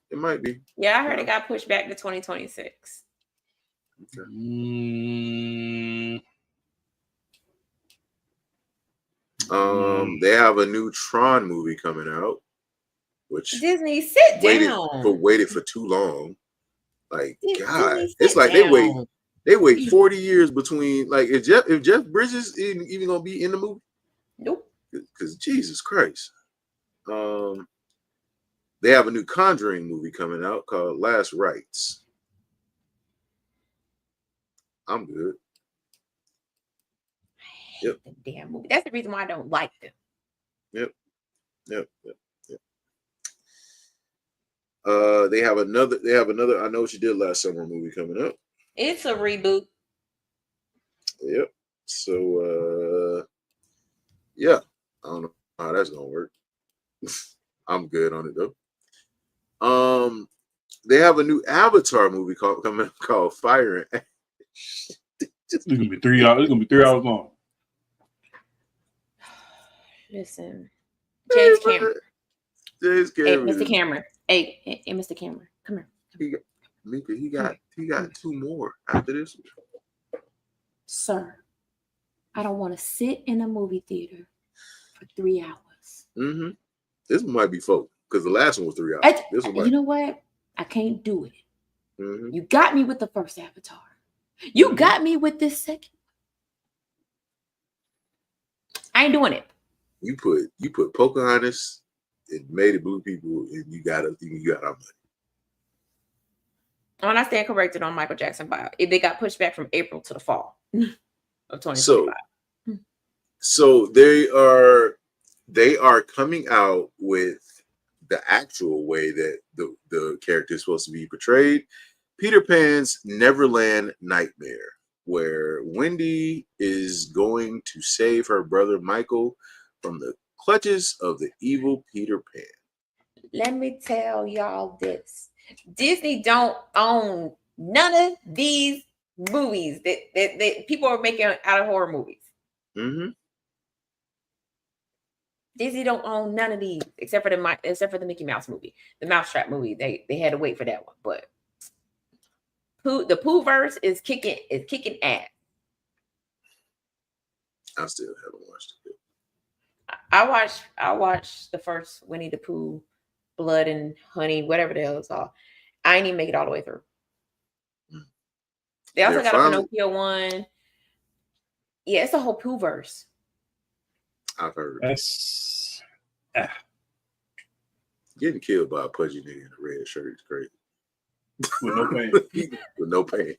C: Yeah, I heard it got pushed back to 2026.
B: Okay. They have a new Tron movie coming out, which
C: Disney sit down.
B: Waited for too long. Like God,
C: Disney,
B: it's like down. They wait 40 years between. Like if Jeff Bridges even gonna be in the movie?
C: Nope.
B: Because Jesus Christ. They have a new Conjuring movie coming out called Last Rites. I'm good.
C: Yep. The damn movie. That's the reason why I don't like them.
B: Yep. They have another I Know What You Did Last Summer movie coming up.
C: It's a reboot.
B: Yep. So I don't know how that's gonna work. I'm good on it though. They have a new Avatar movie called Fire and Ash.
A: It's gonna be 3 hours. It's gonna be 3 hours long.
C: Listen, James Cameron.
B: Hey,
C: Mr. Cameron. Hey, Mr. Cameron, come here.
B: He got 2 more after this.
C: Sir, I don't want to sit in a movie theater for 3 hours.
B: Mm-hmm. This one might be 4 because the last one was 3 hours.
C: You know what? I can't do it.
B: Mm-hmm.
C: You got me with the first Avatar. You got me with this second. I ain't doing it.
B: You put Pocahontas and made it blue people, and you got our money.
C: When I stand corrected on Michael Jackson bio, they got pushed back from April to the fall of 2025.
B: So they are coming out with the actual way that the character is supposed to be portrayed. Peter Pan's Neverland Nightmare, where Wendy is going to save her brother Michael from the clutches of the evil Peter Pan.
C: Let me tell y'all this. Disney don't own none of these movies that people are making out of horror movies.
B: Mm-hmm.
C: Disney don't own none of these except for the Mickey Mouse movie, the Mousetrap movie. They had to wait for that one, but the Pooh-verse is kicking ass.
B: I still haven't watched it.
C: I watched the first Winnie the Pooh, Blood and Honey, whatever the hell it's all. I ain't even make it all the way through. They also got a Pinocchio one. Yeah, it's a whole Pooh-verse.
B: I've heard.
A: That's
B: getting killed by a pudgy nigga in a red shirt is crazy.
A: With no pain.
B: With no pain.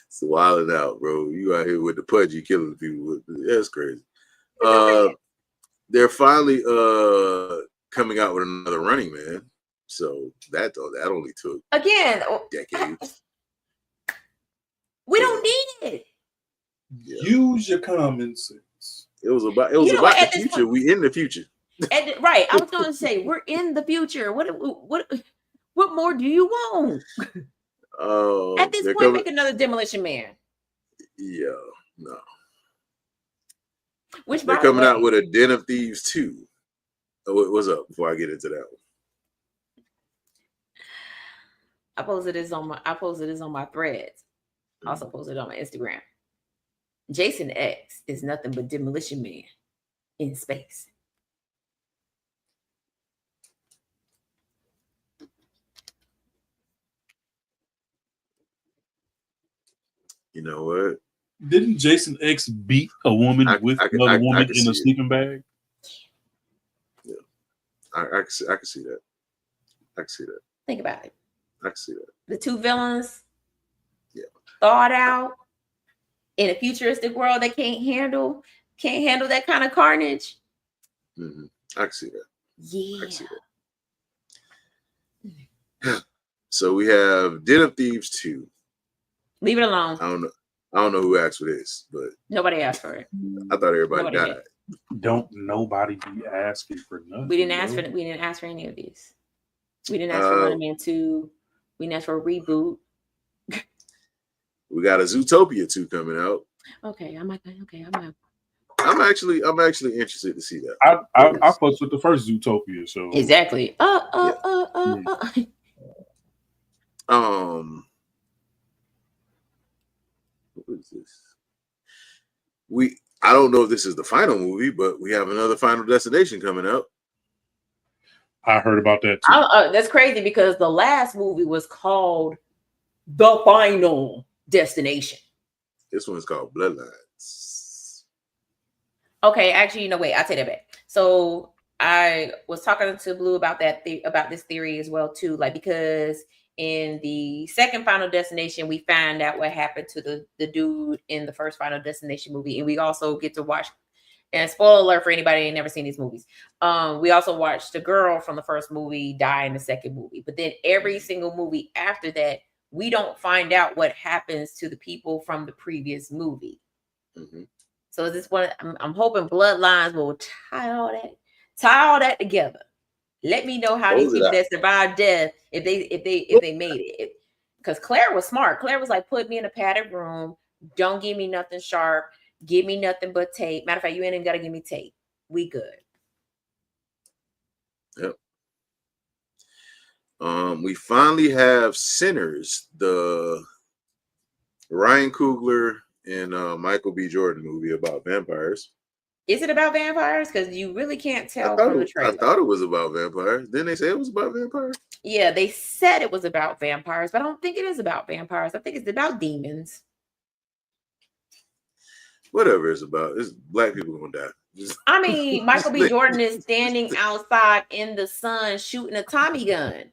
B: It's wilding out, bro. You out here with the pudgy killing people. That's crazy. They're finally coming out with another Running Man. So that only took decades.
C: We don't need it.
B: Yeah.
A: Use your common sense.
B: It was about the future. We in the future.
C: Right. I was gonna say we're in the future. What more do you want? At this point, make another Demolition Man.
B: Yeah, no.
C: Which
B: they're coming out with a Den of Thieves 2. Oh, what's up before I get into that one?
C: I posted this on my threads. Also posted it on my Instagram. Jason X is nothing but Demolition Man in space.
B: You know what?
A: Didn't Jason X beat a woman with another woman in a sleeping bag?
B: Yeah, I can see that. I can see that.
C: Think about it.
B: I can see that.
C: The two villains,
B: thought
C: out in a futuristic world that can't handle that kind of carnage.
B: Mm-hmm. I can see that.
C: Yeah.
B: I can see that. So we have Den of Thieves 2.
C: Leave it alone.
B: I don't know who asked for this, but
C: nobody asked for it.
B: I thought everybody died.
A: Don't nobody be asking for nothing.
C: We didn't ask for any of these. We didn't ask for Running Man 2. We didn't ask for a reboot.
B: We got a Zootopia 2 coming out.
C: I'm
B: actually interested to see that.
A: I fucked with the first Zootopia, so
C: exactly.
B: What is this? I don't know if this is the final movie, but we have another Final Destination coming out.
A: I heard about that too.
C: That's crazy because the last movie was called The Final Destination.
B: This one's called Bloodlines.
C: Okay, actually, wait, I take that back. So I was talking to Blue about this theory as well too, like because in the second Final Destination, we find out what happened to the dude in the first Final Destination movie, and we also get to watch. And spoiler alert for anybody who ain't never seen these movies. We also watched the girl from the first movie die in the second movie. But then every single movie after that, we don't find out what happens to the people from the previous movie.
B: Mm-hmm.
C: So is this one? I'm hoping Bloodlines will tie all that together. Let me know how these people that survived death if they made it. Because Claire was smart. Claire was like, put me in a padded room. Don't give me nothing sharp. Give me nothing but tape. Matter of fact, you ain't even got to give me tape. We good.
B: Yep. We finally have Sinners, the Ryan Coogler and Michael B. Jordan movie about vampires.
C: Is it about vampires? Because you really can't tell from the trailer.
B: I thought it was about vampires. Didn't they say it was about vampires?
C: Yeah, they said it was about vampires, but I don't think it is about vampires. I think it's about demons.
B: Whatever it's about, it's black people gonna die.
C: I mean, Michael B. Jordan is standing outside in the sun shooting a Tommy gun.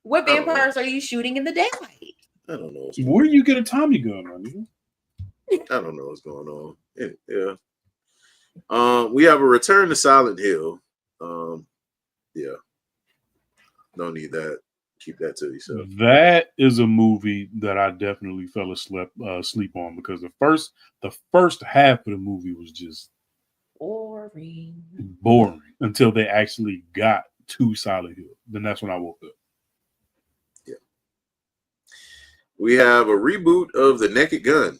C: What vampires are you shooting in the daylight?
B: I don't know.
A: Where do you get a Tommy gun, man?
B: I don't know what's going on. Yeah. We have a Return to Silent Hill. Yeah. Don't need that. Keep that to yourself.
A: That is a movie that I definitely fell asleep on because the first half of the movie was just
C: boring
A: until they actually got to Silent Hill. Then that's when I woke up.
B: Yeah. We have a reboot of The Naked Gun.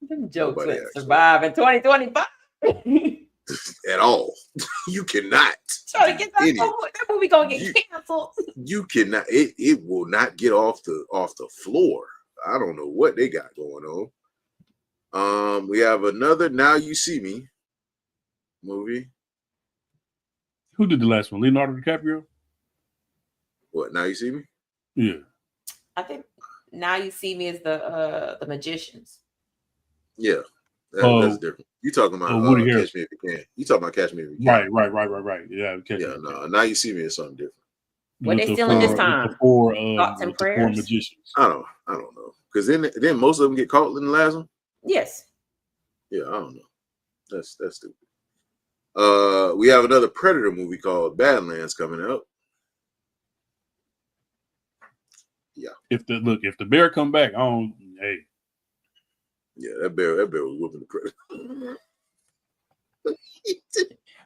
C: Them jokes wouldn't survive in 2025.
B: At all. You cannot.
C: Try to get that movie gonna get canceled.
B: You cannot. It will not get off the floor. I don't know what they got going on. We have another Now You See Me movie.
A: Who did the last one? Leonardo DiCaprio?
B: What, Now You See Me?
A: Yeah.
C: I think Now You See Me is the Magicians.
B: Yeah. That's different. You talking about Catch Me If You Can. You talking about Catch Me If You Can.
A: Right. Yeah.
B: No. Now You See Me is something different.
C: What they stealing this time?
A: Thoughts and prayers. Four magicians.
B: I don't know. Because then most of them get caught in the last one.
C: Yes.
B: Yeah, I don't know. That's stupid. We have another Predator movie called Badlands coming out. Yeah.
A: If the bear come back, hey.
B: Yeah, that bear was whooping the Predator.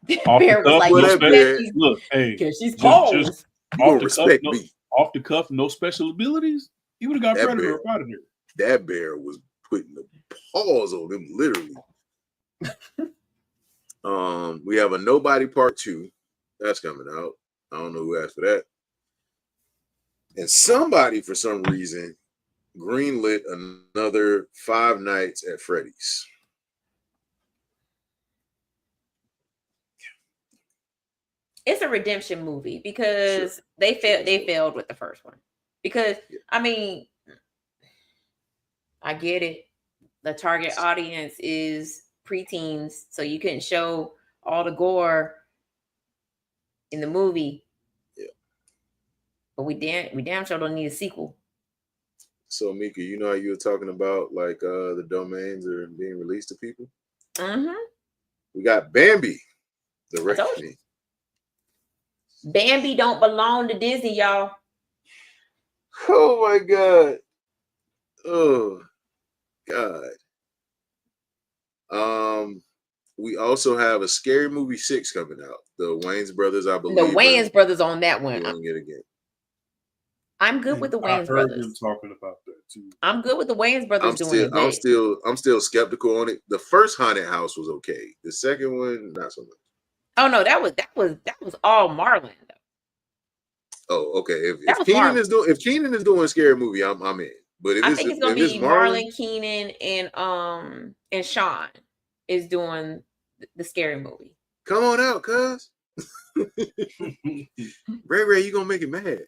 C: Bear was like,
A: look, hey,
C: she's cold.
A: Just off the cuff, no special abilities. He would have got Predator up out of there.
B: That bear was putting the paws on him, literally. We have a Nobody Part 2 that's coming out. I don't know who asked for that. And somebody, for some reason, greenlit another Five Nights at Freddy's.
C: It's a redemption movie because they failed with the first one. Because I mean, I get it. The target audience is preteens, so you couldn't show all the gore in the movie.
B: Yeah.
C: But we damn sure don't need a sequel.
B: So Mika, you know how you were talking about like the domains are being released to people?
C: Mm-hmm.
B: We got Bambi, the reckoning.
C: Bambi don't belong to Disney, y'all.
B: Oh my God. Oh God. We also have a Scary Movie 6 coming out. The Wayans brothers, I believe.
C: The Wayans brothers on that one.
B: Doing it again.
C: I'm good with the Wayans brothers.
A: I heard them talking about that too.
C: I'm good with the Wayans brothers doing
B: it. I'm still skeptical on it. The first haunted house was okay. The second one, not so much.
C: Oh no, that was all Marlon though.
B: Oh, okay. If Keenan is doing Scary Movie, I'm in. But I think
C: it's gonna be Marlon, Keenan, and Sean is doing the Scary Movie.
B: Come on out, cuz. Ray, you gonna make it mad.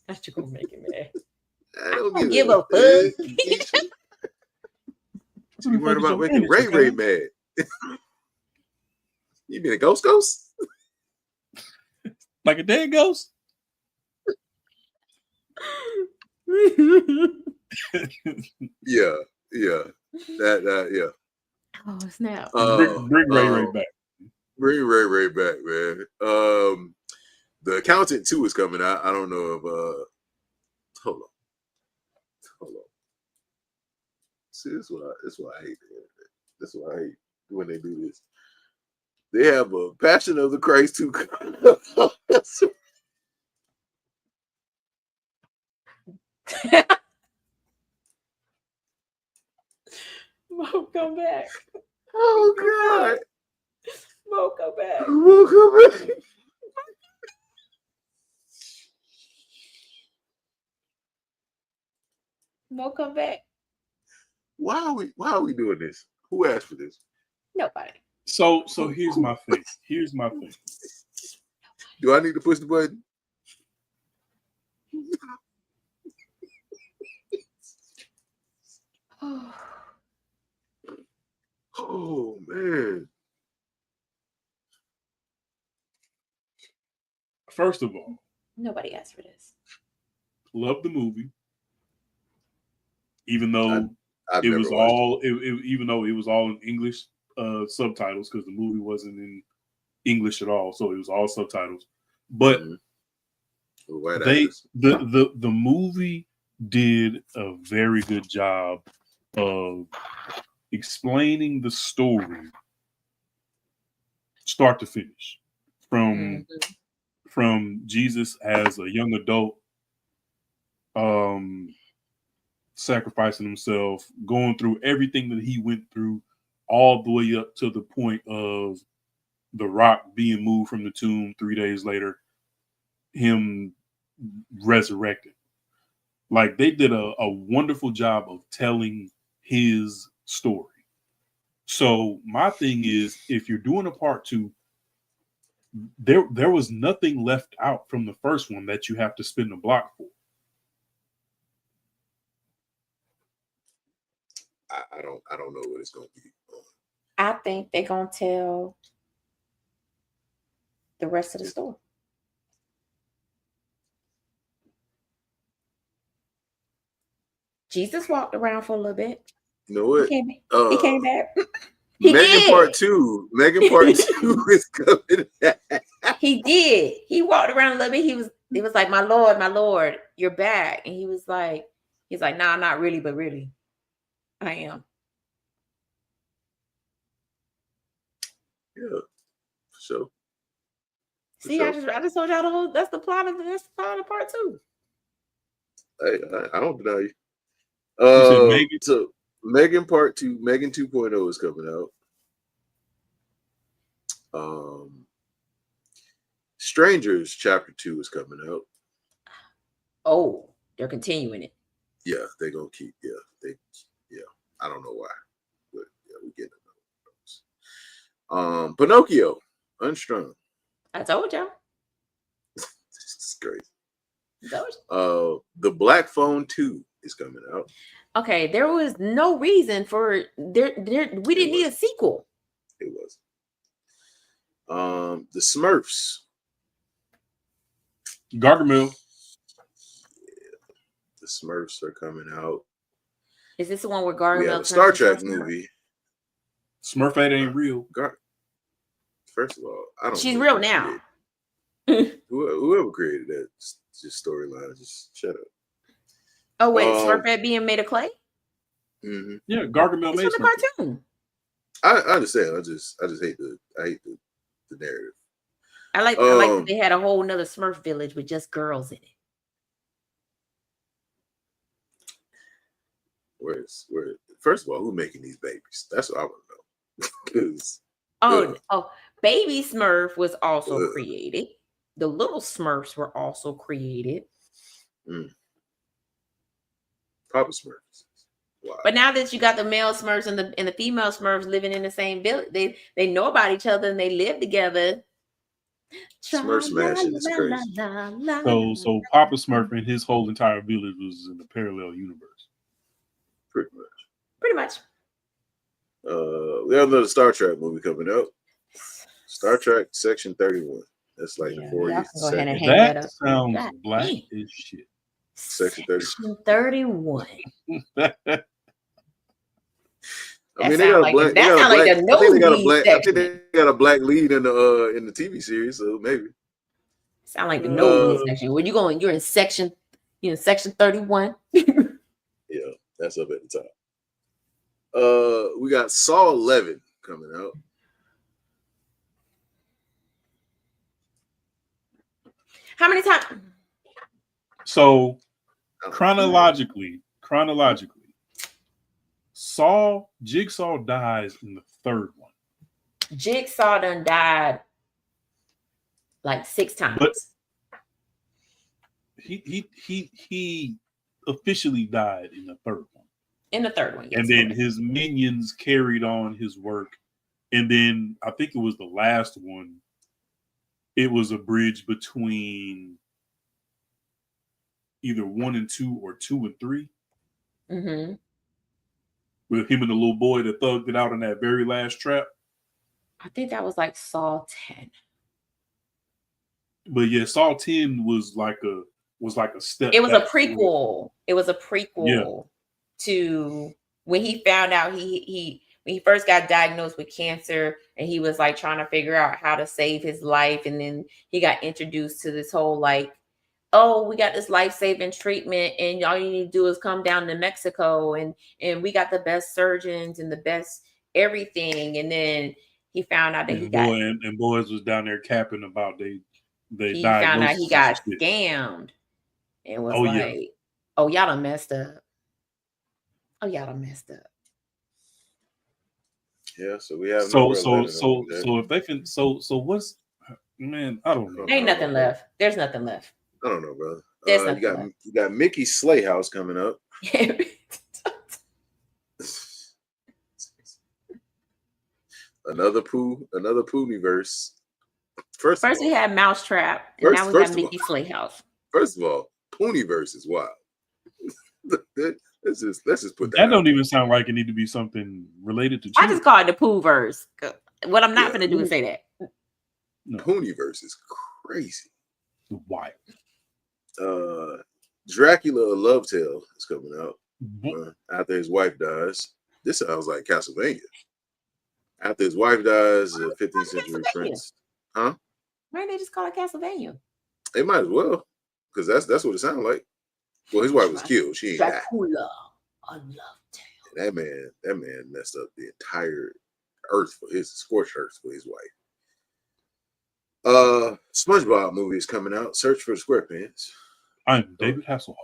C: Not you gonna make it mad.
B: I don't
C: give a fuck.
B: You worried about making Ray mad. You mean a ghost?
A: Like a dead ghost?
B: Yeah. That yeah.
C: Oh snap!
A: Bring Ray back.
B: Bring Ray back, man. The Accountant 2 is coming out. I don't know if hold on. See, this is what I hate. This is what I hate when they do this. They have a Passion of the Christ 2.
C: Mo, come back.
B: Oh God.
C: Mo, come back.
B: Mo, come back.
C: Mo, come back.
B: Why are we doing this? Who asked for this?
C: Nobody.
A: So here's my thing.
B: Do I need to push the button? Oh man.
A: First of all,
C: nobody asked for this.
A: Love the movie, even though even though it was all in English subtitles because the movie wasn't in English at all, so it was all subtitles. But the movie did a very good job of explaining the story start to finish from Jesus as a young adult sacrificing himself, going through everything that he went through, all the way up to the point of the rock being moved from the tomb 3 days later, him resurrected. Like, they did a wonderful job of telling his story. So my thing is, if you're doing a part 2, there was nothing left out from the first one that you have to spin the block for.
B: I don't know what it's gonna be.
C: I think they're gonna tell the rest of the story. Jesus walked around for a little bit.
B: You know what?
C: He came back.
B: Megan Part 2 is coming.
C: He did. He walked around a little bit. He was like, my Lord, you're back. And he's like, nah, not really, but really, I am.
B: Yeah, so.
C: See, I just told y'all that's the plot of part 2.
B: I don't deny you.
A: You said Megan?
B: So Megan Part 2, Megan 2.0 is coming out. Strangers Chapter 2 is coming out.
C: Oh, they're continuing it.
B: Yeah, they're gonna keep. Yeah, I don't know why, but yeah, we get it. Pinocchio, Unstrung.
C: I told y'all.
B: This is crazy.
C: Told you.
B: The Black Phone 2 is coming out.
C: Okay, there was no reason for there. We didn't need a sequel.
B: It was. The Smurfs.
A: Gargamel.
B: The Smurfs are coming out.
C: Is this the one where Gargamel?
B: We have a Star Trek movie.
A: Smurfette ain't real.
B: First of all, I don't.
C: She's real now.
B: Whoever created that just storyline, just shut up.
C: Oh wait, Smurfette being made of clay?
B: Mm-hmm.
A: Yeah, Gargamel made
C: the cartoon.
B: I understand. I just hate the narrative.
C: I like that they had a whole nother Smurf village with just girls in it.
B: First of all, who's making these babies? That's what I want to know.
C: Baby Smurf was also created. The little Smurfs were also created.
B: Papa Smurfs. Wow.
C: But now that you got the male Smurfs and the female Smurfs living in the same village, they know about each other and they live together.
B: Smurf smashing is crazy.
A: So Papa Smurf and his whole entire village was in the parallel universe.
B: Pretty much. We have another Star Trek movie coming out. Star Trek Section 31. That's like the 40th.
C: Go ahead and hang
A: that
C: up.
A: Sounds black as shit.
B: Section
C: 31.
B: I mean, they got a black. I think they got a black lead in the TV series, so maybe.
C: Sound like the nosebleed section. Where you going? You're in section 31.
B: Yeah, that's up at the top. We got Saw 11 coming out.
C: How many times?
A: So chronologically, Jigsaw dies in the third one.
C: Jigsaw done died like 6 times.
A: But he officially died in the third one.
C: In the third one, yes.
A: And then his minions carried on his work. And then I think it was the last one. It was a bridge between either 1 and 2 or 2 and 3.
C: Mm-hmm.
A: With him and the little boy that thugged it out in that very last trap.
C: I think that was like Saw 10.
A: But yeah, Saw 10 was like a step.
C: It was a prequel. It was a prequel to when he found out when he first got diagnosed with cancer and he was like trying to figure out how to save his life. And then he got introduced to this whole like, oh, we got this life-saving treatment and all you need to do is come down to Mexico and we got the best surgeons and the best everything. And then he found out that
A: boys was down there capping about he
C: found out he got scammed and was oh, y'all done messed up. Oh, y'all done messed up.
B: Yeah, so we have
A: so if they can what's man, I don't know.
C: Ain't nothing left. There's nothing left.
B: I don't know, brother. You got Mickey's Sleigh House coming up. another Poohniverse.
C: First we had Mousetrap, and now we got Mickey's Sleigh House.
B: First of all, Poohniverse is wild. Let's just put that.
A: That don't even sound like it need to be something related to.
C: I just call it the Poohverse. What I'm not gonna do is say that.
B: No. Poohniverse is crazy.
A: Wild.
B: Dracula: A Love Tale is coming out after his wife dies. This sounds like Castlevania. After his wife dies, a 15th century prince. Huh?
C: Why didn't they just call it Castlevania?
B: They might as well, because that's what it sounded like. Well, his wife was killed. She ain't died.
C: Dracula: A Love Tale.
B: That man messed up the entire earth for his scorched earth for his wife. SpongeBob movie is coming out. Search for the SquarePants.
A: I'm David Hasselhoff.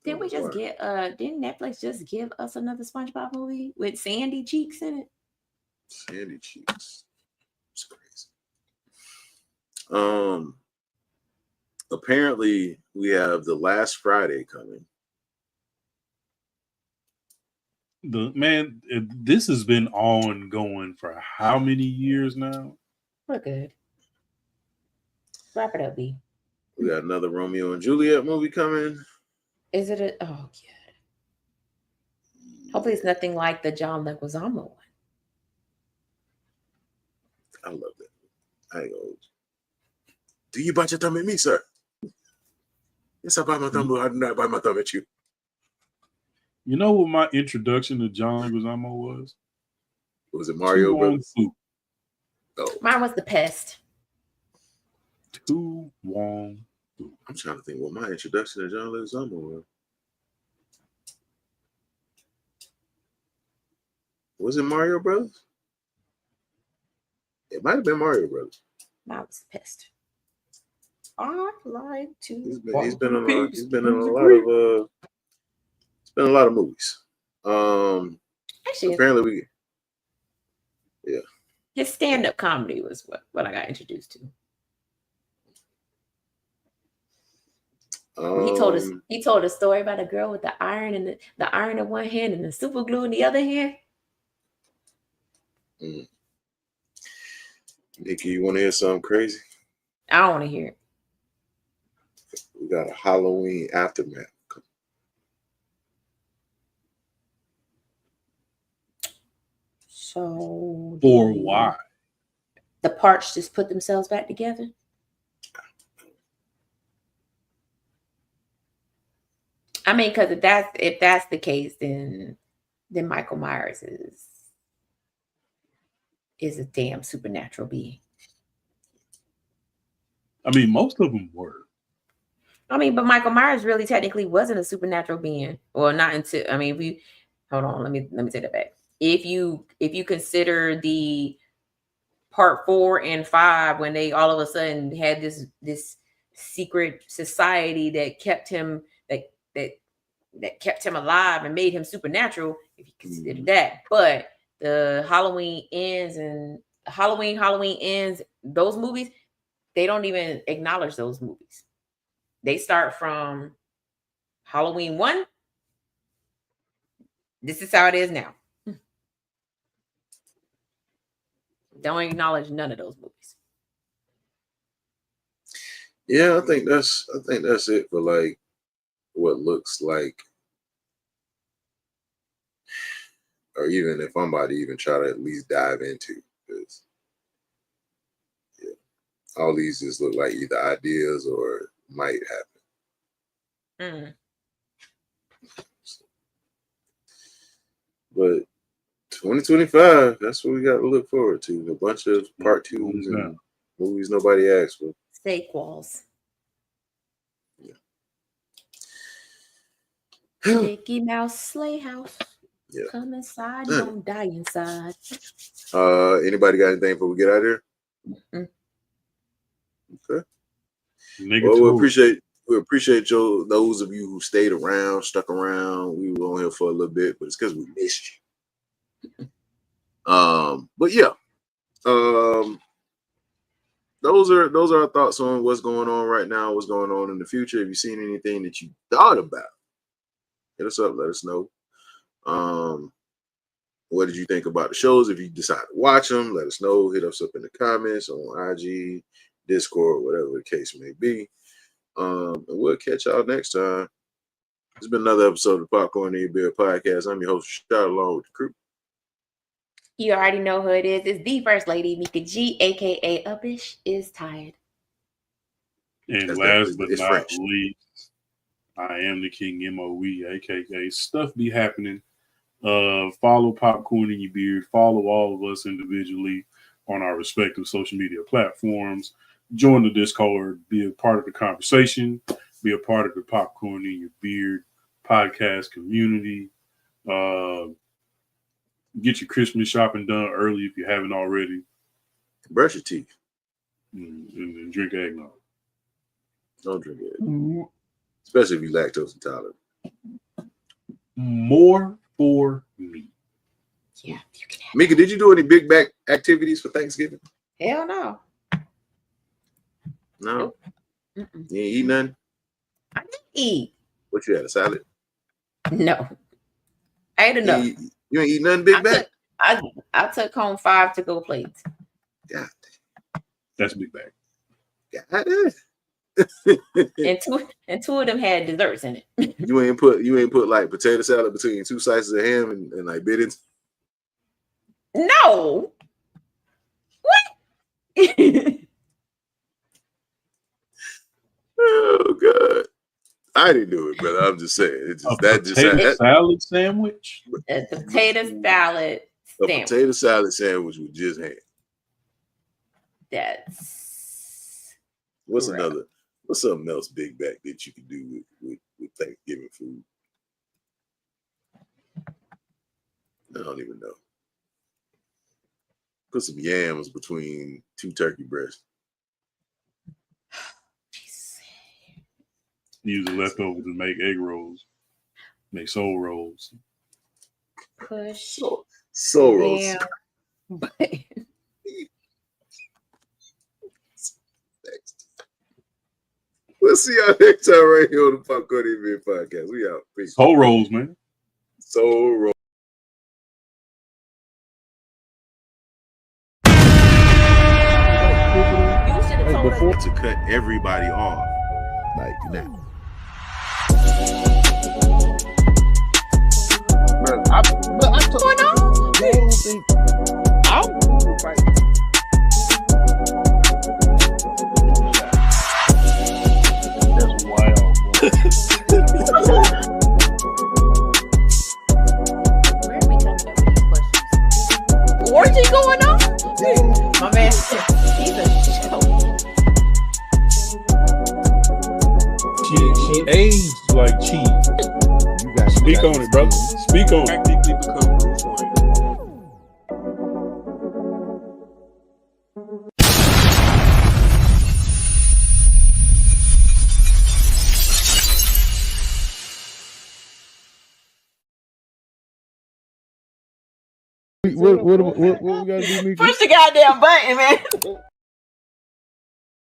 C: Didn't we just get didn't Netflix just give us another SpongeBob movie with Sandy Cheeks in it?
B: Sandy Cheeks. It's crazy. apparently we have the last Friday coming.
A: This has been ongoing for how many years now?
C: We're good. Wrap it up, B.
B: We got another Romeo and Juliet movie coming.
C: Is it a? Oh yeah. Hopefully, it's nothing like the John Leguizamo one.
B: I love that. I ain't gonna. Do you bite your thumb at me, sir? Yes, I bite my thumb, but I do not bite my thumb at you.
A: You know what my introduction to John Leguizamo was?
B: Was it Mario Brothers?
C: Oh. Mine was The Pest.
A: Tu Wong Fu.
B: I'm trying to think what my introduction to John Leguizamo was. Was it Mario Brothers? It might have been Mario Brothers.
C: Mine was The Pest. I like to.
B: He's been in a lot of movies.
C: Actually,
B: apparently
C: his stand-up comedy was what I got introduced to. He told a story about a girl with the iron and the iron in one hand and the super glue in the other hand.
B: Nikki, you want to hear something crazy?
C: I don't want to hear it.
B: We got a Halloween aftermath.
C: So
A: or why?
C: The parts just put themselves back together? I mean, because if that's the case, then Michael Myers is a damn supernatural being.
A: I mean, most of them were.
C: I mean, but Michael Myers really technically wasn't a supernatural being. Well, not until hold on, let me take that back. If you consider the part 4 and 5, when they all of a sudden had this secret society that kept him that kept him alive and made him supernatural, if you consider that. But the Halloween Ends, those movies, they don't even acknowledge those movies. They start from Halloween 1. This is how it is now. Don't acknowledge none of those movies.
B: Yeah, I think that's it for like what looks like, or even if I'm about to even try to at least dive into, because all these just look like either ideas or might happen. But 2025, that's what we got to look forward to. A bunch of part 2s and movies nobody asked for.
C: Sequels.
B: Yeah.
C: Mickey Mouse Sleigh House. Yeah. Come inside, you don't die inside.
B: Anybody got anything before we get out of here? Okay. Well, we appreciate those of you who stayed around, stuck around. We were on here for a little bit, but it's because we missed you. But yeah, those are our thoughts on what's going on right now, what's going on in the future. If you've seen anything that you thought about, hit us up, let us know. What did you think about the shows? If you decide to watch them, let us know. Hit us up in the comments on IG, Discord, whatever the case may be. And we'll catch y'all next time. It's been another episode of the Popcorn and Beer Podcast. I'm your host, Shad, along with the crew.
C: You already know who it is. It's the First Lady, Mika G, aka Uppish, is tired.
A: And last but not least, I am the King MOE, aka Stuff Be Happening. Follow Popcorn in Your Beard. Follow all of us individually on our respective social media platforms. Join the Discord. Be a part of the conversation. Be a part of the Popcorn in Your Beard podcast community. Get your Christmas shopping done early if you haven't already.
B: Brush your teeth.
A: And drink eggnog.
B: Don't drink it. Especially if you're lactose intolerant.
A: More for me.
C: Yeah. You can have
B: Mika, did you do any big back activities for Thanksgiving?
C: Hell no.
B: No. You ain't eat nothing?
C: I didn't eat.
B: What you had, a salad?
C: No. I ate enough.
B: You ain't eat nothing, Big Bag?
C: I took home 5 to-go plates.
B: God.
A: That's Big Bag.
B: God.
C: and two of them had desserts in it.
B: You ain't put like potato salad between 2 slices of ham and like bit it?
C: No. What?
B: Oh God. I didn't do it, brother. I'm just saying. It's just
A: potato salad sandwich.
C: A potato salad sandwich.
B: A potato salad sandwich with just ham.
C: That's
B: what's something else, Big Back, that you can do with Thanksgiving food? I don't even know. Put some yams between 2 turkey breasts.
A: Use the leftovers to make egg rolls, make soul rolls.
C: Push
B: soul rolls. We'll see y'all next time right here on the Popcorn TV podcast. We out. Peace.
A: Soul rolls, man.
B: Soul rolls.
D: Before
B: to cut everybody off like that.
D: I don't think that's wild, bro.
C: Where are we talking about these questions? Orgy going on? My man, he's a joke.
A: She aged like cheese.
D: You got
A: Speak on it, brother. Speak on it.
E: Practically become Bruce Wayne.
D: What we gotta do, Mika?
C: Push the goddamn button, man.